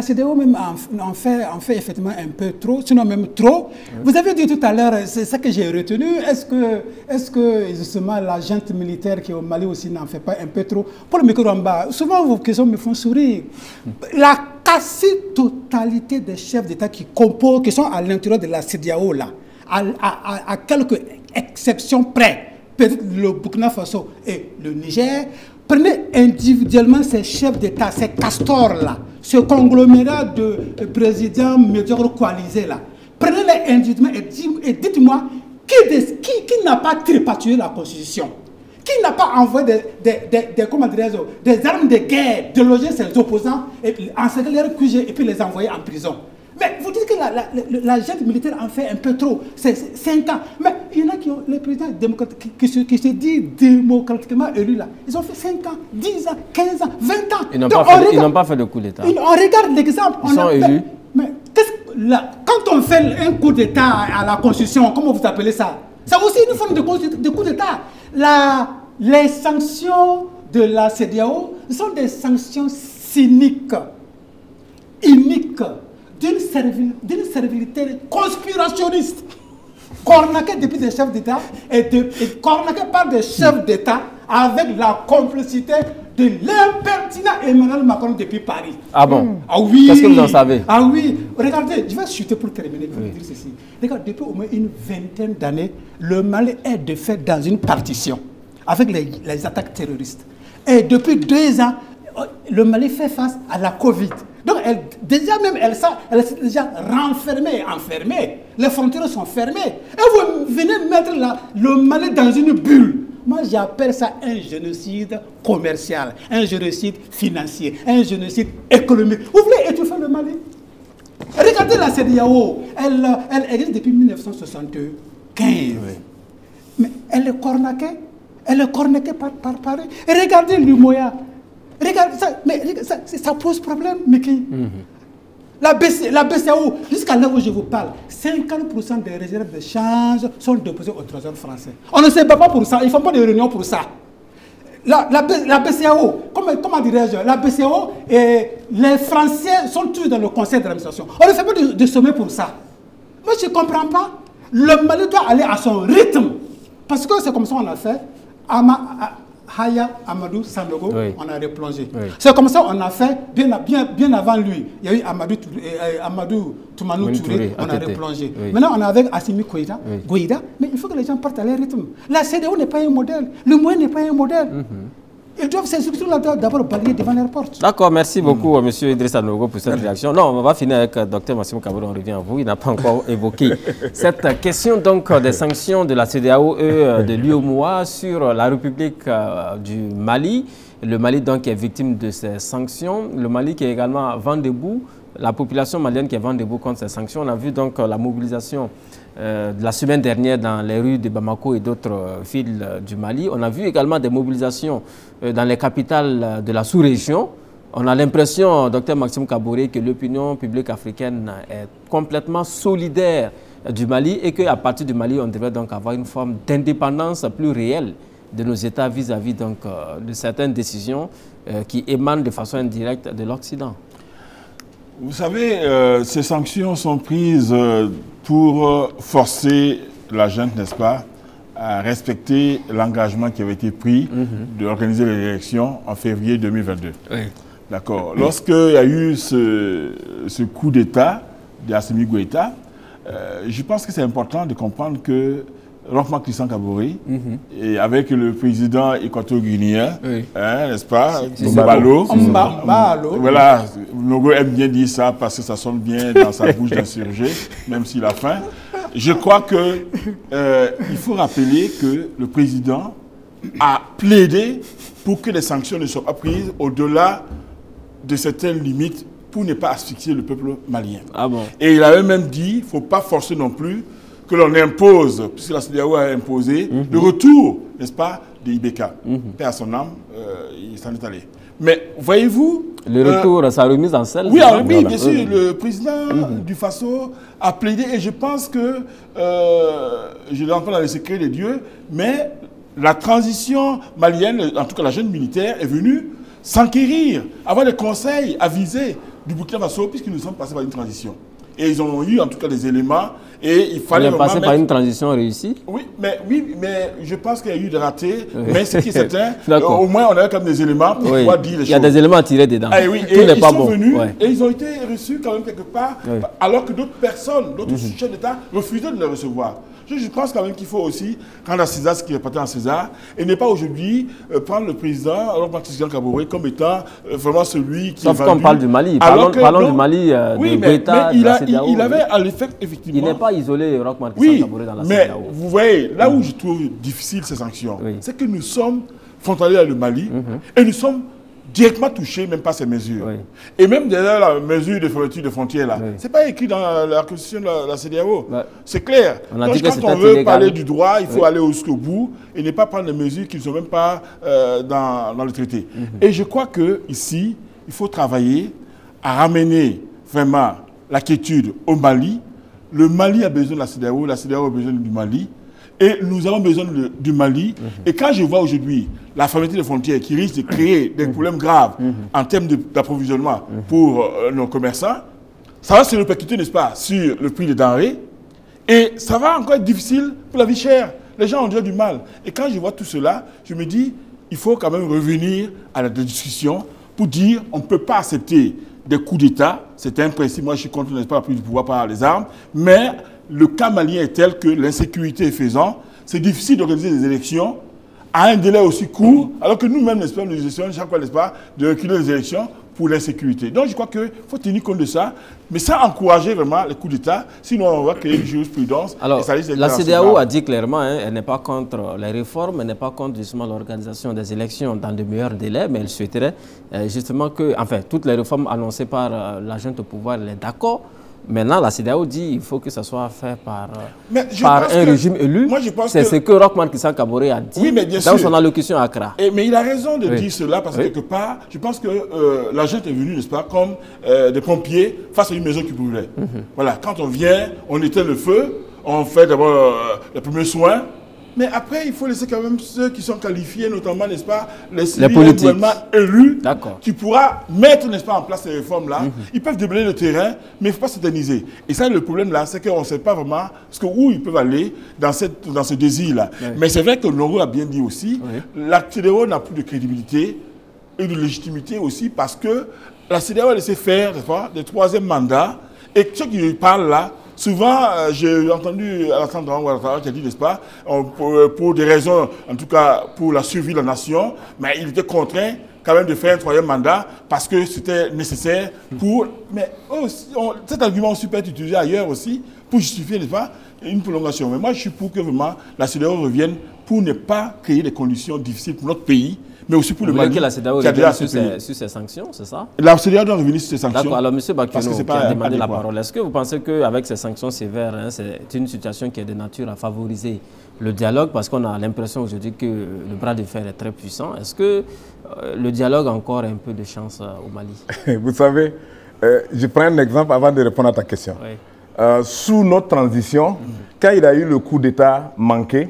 CEDEAO même en fait effectivement un peu trop, sinon même trop. Vous avez dit tout à l'heure, c'est ça que j'ai retenu, est-ce que justement la junte militaire qui est au Mali aussi n'en fait pas un peu trop? Pour le micro en bas, souvent vos questions me font sourire. La quasi-totalité des chefs d'État qui sont à l'intérieur de la CEDEAO, là, à quelques exceptions près, peut-être le Burkina Faso et le Niger, prenez individuellement ces chefs d'État, ces castors-là, ce conglomérat de présidents médiocres coalisés là. Prenez-les individuellement et dites-moi qui n'a pas tripatouillé la Constitution, qui n'a pas envoyé des armes de guerre, déloger ses opposants, encercler leurs QG et puis les envoyer en prison. Mais vous dites que la junte militaire en fait un peu trop, c'est 5 ans. Mais il y en a qui ont, les présidents démocratiques qui se disent démocratiquement élus là, ils ont fait 5 ans, 10 ans, 15 ans, 20 ans. Ils n'ont pas fait de coup d'État. On regarde l'exemple. Ils sont élus. Mais quand on fait un coup d'État à la Constitution, comment vous appelez ça? C'est aussi une forme de coup d'État. Les sanctions de la CEDEAO sont des sanctions cyniques, iniques, d'une servilité conspirationniste, cornaquée depuis des chefs d'État et cornaquée par des chefs d'État avec la complicité de l'impertinent Emmanuel Macron depuis Paris. Ah bon? Ah oui. Qu'est-ce que vous en savez? Ah oui. Regardez, je vais chuter pour terminer, pour vous dire ceci. Regarde, depuis au moins une vingtaine d'années, le Mali est de fait dans une partition avec les attaques terroristes. Et depuis 2 ans, le Mali fait face à la Covid. Donc, elle s'est déjà renfermée, enfermée. Les frontières sont fermées. Et vous venez mettre le Mali dans une bulle. Moi, j'appelle ça un génocide commercial, un génocide financier, un génocide économique. Vous voulez étouffer le Mali? Regardez la CEDEAO. Elle existe depuis 1975. Oui. Mais elle est cornaquée. Elle est cornaquée par Paris. Et regardez l'Umoya. Regardez ça. Mais ça pose problème, Mickey. La BCEAO, jusqu'à là où je vous parle, 50% des réserves de change sont déposées au Trésor français. On ne se bat pas pour ça, ils ne font pas de réunions pour ça. La BCEAO, comment dirais-je, la BCEAO, les Français sont tous dans le conseil d'administration. On ne fait pas de sommet pour ça. Moi, je ne comprends pas. Le Mali doit aller à son rythme. Parce que c'est comme ça qu'on a fait. Haya Amadou Sandogo, on a replongé. Oui. C'est comme ça qu'on a fait bien avant lui. Il y a eu Amadou Toumanou Touré, on a replongé. Oui. Maintenant, on est avec Assimi Goïda, mais il faut que les gens partent à leur rythme. La CEDEAO n'est pas un modèle, le moyen n'est pas un modèle. Ils doivent ces structures-là d'abord balayer devant leurs portes. D'accord, merci beaucoup M. Idrissa Nogo pour cette réaction. Non, on va finir avec Dr Massimo Kabore, on revient à vous. Il n'a pas encore évoqué cette question donc des sanctions de la CEDEAO et de l'UEMOA sur la République du Mali. Le Mali donc est victime de ces sanctions. Le Mali qui est également vent debout, la population malienne qui est vent debout contre ces sanctions. On a vu donc la mobilisation de la semaine dernière dans les rues de Bamako et d'autres villes du Mali. On a vu également des mobilisations dans les capitales de la sous-région. On a l'impression, Dr Maxime Kabore, que l'opinion publique africaine est complètement solidaire du Mali et qu'à partir du Mali, on devrait donc avoir une forme d'indépendance plus réelle de nos États vis-à-vis donc de certaines décisions qui émanent de façon indirecte de l'Occident. Vous savez, ces sanctions sont prises pour forcer la junte, n'est-ce pas, à respecter l'engagement qui avait été pris d'organiser les élections en février 2022. Oui. D'accord. Lorsqu'il y a eu ce coup d'État d'Assimi Goïta, je pense que c'est important de comprendre que Roch-Marc Christian Kabore, et avec le président équato-guinéen, n'est-ce pas, Mbalo. Voilà, Nogo aime bien dire ça parce que ça sonne bien dans sa bouche d'insurgé, même s'il a faim. Je crois qu'il faut rappeler que le président a plaidé pour que les sanctions ne soient pas prises au-delà de certaines limites pour ne pas asphyxier le peuple malien. Ah bon. Et il avait même dit qu'il ne faut pas forcer non plus que l'on impose, puisque la CEDEAO a imposé, le retour, n'est-ce pas, de Ibeka. Paix à son âme, il s'en est allé. Mais voyez-vous... Le retour, sa remise en selle. Oui, oui, bien sûr, le président du Faso a plaidé, et je pense que, je ne rentre pas dans les secrets de Dieu, mais la transition malienne, en tout cas la jeune militaire, est venue s'enquérir, avoir des conseils avisés du Burkina Faso, puisque nous sommes passés par une transition. Et ils ont eu en tout cas des éléments et il fallait... On est passé par une transition réussie. Oui, mais je pense qu'il y a eu des ratés. Mais ce qui est certain, au moins on a quand même des éléments pour pouvoir dire les choses. Il y a des éléments à tirer dedans. Ah, oui, et ils sont venus et ils ont été reçus quand même quelque part, alors que d'autres personnes, d'autres chefs d'État refusaient de les recevoir. Je pense quand même qu'il faut aussi rendre à César ce qui est appartient à César et ne pas aujourd'hui prendre le président, Roch-Marc Christian Kabore, comme étant vraiment celui qui... Sauf qu'on parle du Mali. Parlons du Mali, de Goïta, de la CEDEAO. Il avait à l'effet, effectivement... Il n'est pas isolé, Roch-Marc Christian Kabore, dans la CEDEAO. Mais vous voyez, là où je trouve difficile ces sanctions, c'est que nous sommes frontaliers avec le Mali et nous sommes directement touchés, même pas ces mesures. Et même derrière la mesure de fermeture de frontières, là, ce n'est pas écrit dans la constitution de la CEDEAO. C'est clair. Donc, quand on veut parler du droit, il faut aller jusqu'au bout et ne pas prendre des mesures qui ne sont même pas dans le traité. Et je crois qu'ici, il faut travailler à ramener vraiment la quiétude au Mali. Le Mali a besoin de la CEDEAO a besoin du Mali. Et nous avons besoin du Mali. Et quand je vois aujourd'hui la fermeture des frontières qui risque de créer des problèmes graves en termes d'approvisionnement pour nos commerçants, ça va se répercuter, n'est-ce pas, sur le prix des denrées. Et ça va encore être difficile pour la vie chère. Les gens ont déjà du mal. Et quand je vois tout cela, je me dis, il faut quand même revenir à la discussion pour dire on ne peut pas accepter des coups d'État. C'est un principe. Moi, je suis contre, n'est-ce pas, la prise du pouvoir par les armes. Mais le cas malien est tel que l'insécurité faisant, c'est difficile d'organiser des élections à un délai aussi court, alors que nous-mêmes, n'est-ce pas, nous essayons chaque fois, n'est-ce pas, de reculer les élections pour l'insécurité. Donc je crois qu'il faut tenir compte de ça, mais sans encourager vraiment les coups d'État, sinon on va créer une jurisprudence. Alors, la CEDEAO a dit clairement, hein, elle n'est pas contre les réformes, elle n'est pas contre justement l'organisation des élections dans de meilleurs délais, mais elle souhaiterait justement que, enfin, toutes les réformes annoncées par la junte au pouvoir, elle est d'accord. Maintenant, la CEDEAO dit qu'il faut que ça soit fait par un régime élu. C'est ce que Rochman Kissan Kaboré a dit dans son allocution à Accra. Mais il a raison de dire cela parce que quelque part, je pense que la junte est venue, n'est-ce pas, comme des pompiers face à une maison qui brûlait. Voilà, quand on vient, on éteint le feu, on fait d'abord les premiers soins. Mais après, il faut laisser quand même ceux qui sont qualifiés, notamment, n'est-ce pas, les gouvernements élus, qui pourra mettre, n'est-ce pas, en place ces réformes-là. Ils peuvent déblayer le terrain, mais il ne faut pas s'éterniser. Et ça, le problème là, c'est qu'on ne sait pas vraiment où ils peuvent aller dans ce désir-là. Mais c'est vrai que Noro a bien dit aussi, la CEDEAO n'a plus de crédibilité et de légitimité aussi parce que la CEDEAO a laissé faire, n'est-ce pas, des troisièmes mandats. Et ceux qui parlent là, souvent, j'ai entendu Alassane Ouattara qui a dit, n'est-ce pas, pour des raisons, en tout cas pour la survie de la nation, mais il était contraint quand même de faire un troisième mandat parce que c'était nécessaire pour... Mais cet argument aussi peut être utilisé ailleurs aussi pour justifier, n'est-ce pas, une prolongation. Mais moi, je suis pour que vraiment la CEDEAO revienne pour ne pas créer des conditions difficiles pour notre pays, mais aussi pour le Mali. Que la CEDEAO revienne sur ces sanctions, c'est ça? La CEDEAO doit revenir sur ces sanctions. D'accord, alors M. Bakiono qui a demandé la parole, est-ce que vous pensez qu'avec ces sanctions sévères, hein, c'est une situation qui est de nature à favoriser le dialogue? Parce qu'on a l'impression aujourd'hui que le bras de fer est très puissant. Est-ce que le dialogue a encore un peu de chance au Mali? Vous savez, je prends un exemple avant de répondre à ta question. Oui. Sous notre transition, quand il y a eu le coup d'État manqué,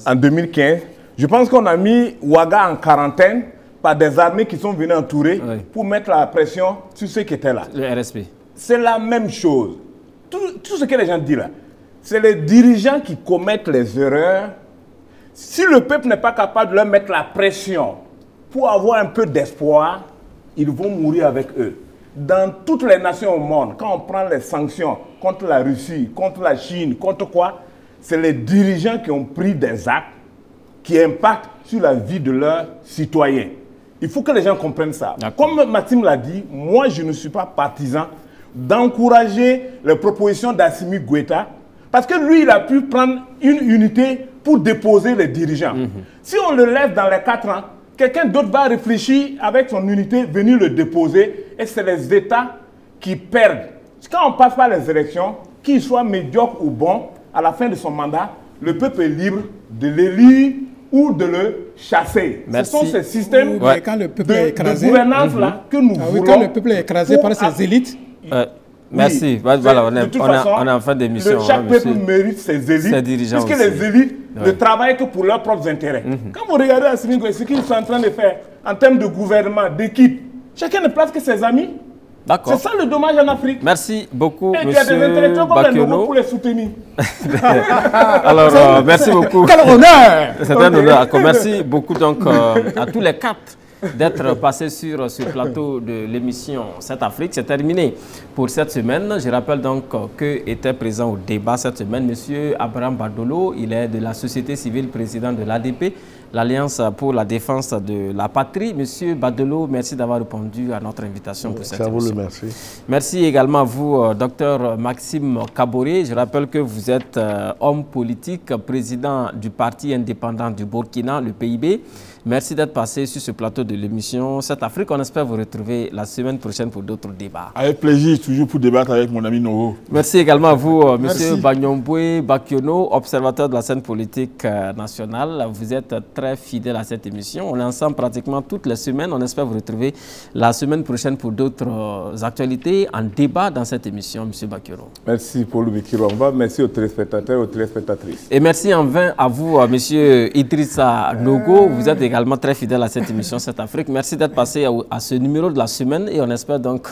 en 2015, je pense qu'on a mis Ouaga en quarantaine par des armées qui sont venues entourer pour mettre la pression sur ceux qui étaient là. Le RSP. C'est la même chose. Tout ce que les gens disent là, c'est les dirigeants qui commettent les erreurs. Si le peuple n'est pas capable de leur mettre la pression pour avoir un peu d'espoir, ils vont mourir avec eux. Dans toutes les nations au monde, quand on prend les sanctions contre la Russie, contre la Chine, contre quoi, c'est les dirigeants qui ont pris des actes qui impactent sur la vie de leurs citoyens. Il faut que les gens comprennent ça. Comme Maxime l'a dit, moi je ne suis pas partisan d'encourager les propositions d'Assimi Goïta parce que lui il a pu prendre une unité pour déposer les dirigeants. Si on le laisse dans les 4 ans, quelqu'un d'autre va réfléchir avec son unité, venir le déposer et c'est les États qui perdent. Quand on passe par les élections, qu'il soit médiocre ou bon, à la fin de son mandat, le peuple est libre de l'élire ou de le chasser. Merci. Ce sont ces systèmes quand le peuple est écrasé, de gouvernance-là que nous voulons. Quand le peuple est écrasé par ses élites. Merci. Voilà, on est en fin d'émission. Chaque peuple mérite ses élites, puisque les élites ne travaillent que pour leurs propres intérêts. Quand vous regardez Assimi Goïta, ce qu'ils sont en train de faire en termes de gouvernement, d'équipe, chacun ne place que ses amis. C'est ça le dommage en Afrique. Merci beaucoup, M. Bakiono. Pour les soutenir. Alors, merci beaucoup. Quel honneur! C'est un honneur. Merci beaucoup donc, à tous les 4 d'être passés sur ce plateau de l'émission 7 Afrique. C'est terminé pour cette semaine. Je rappelle donc que était présent au débat cette semaine M. Abraham Badolo. Il est de la société civile, président de l'ADP, l'Alliance pour la défense de la patrie. Monsieur Badolo, merci d'avoir répondu à notre invitation pour cette émission. Merci. Merci également à vous, Dr Maxime Kaboré. Je rappelle que vous êtes homme politique, président du parti indépendant du Burkina, le PIB. Merci d'être passé sur ce plateau de l'émission 7 Afrique. On espère vous retrouver la semaine prochaine pour d'autres débats. Avec plaisir, toujours pour débattre avec mon ami Noro. Merci également à vous, M. Bagnomboué Bakiono, observateur de la scène politique nationale. Vous êtes très fidèle à cette émission. On est ensemble pratiquement toutes les semaines. On espère vous retrouver la semaine prochaine pour d'autres actualités en débat dans cette émission, M. Bakiono. Merci Paul Mikiromba. Merci aux téléspectateurs et aux téléspectatrices. Et merci en vain à vous, M. Idrissa Nogo. Vous êtes également très fidèle à cette émission 7 Afrique. Merci d'être passé à ce numéro de la semaine et on espère donc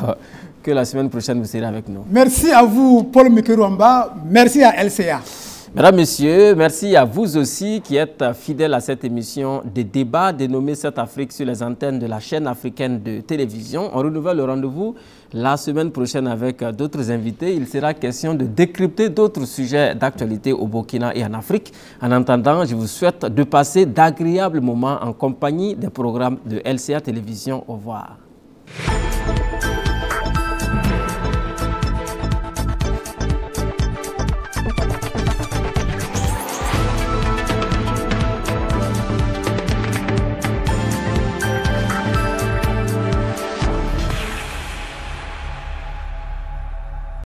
que la semaine prochaine vous serez avec nous. Merci à vous, Paul Mikiromba. Merci à LCA. Mesdames, Messieurs, merci à vous aussi qui êtes fidèles à cette émission de débat dénommée 7 Afrique sur les antennes de la chaîne africaine de télévision. On renouvelle le rendez-vous la semaine prochaine avec d'autres invités. Il sera question de décrypter d'autres sujets d'actualité au Burkina et en Afrique. En attendant, je vous souhaite de passer d'agréables moments en compagnie des programmes de LCA Télévision. Au revoir.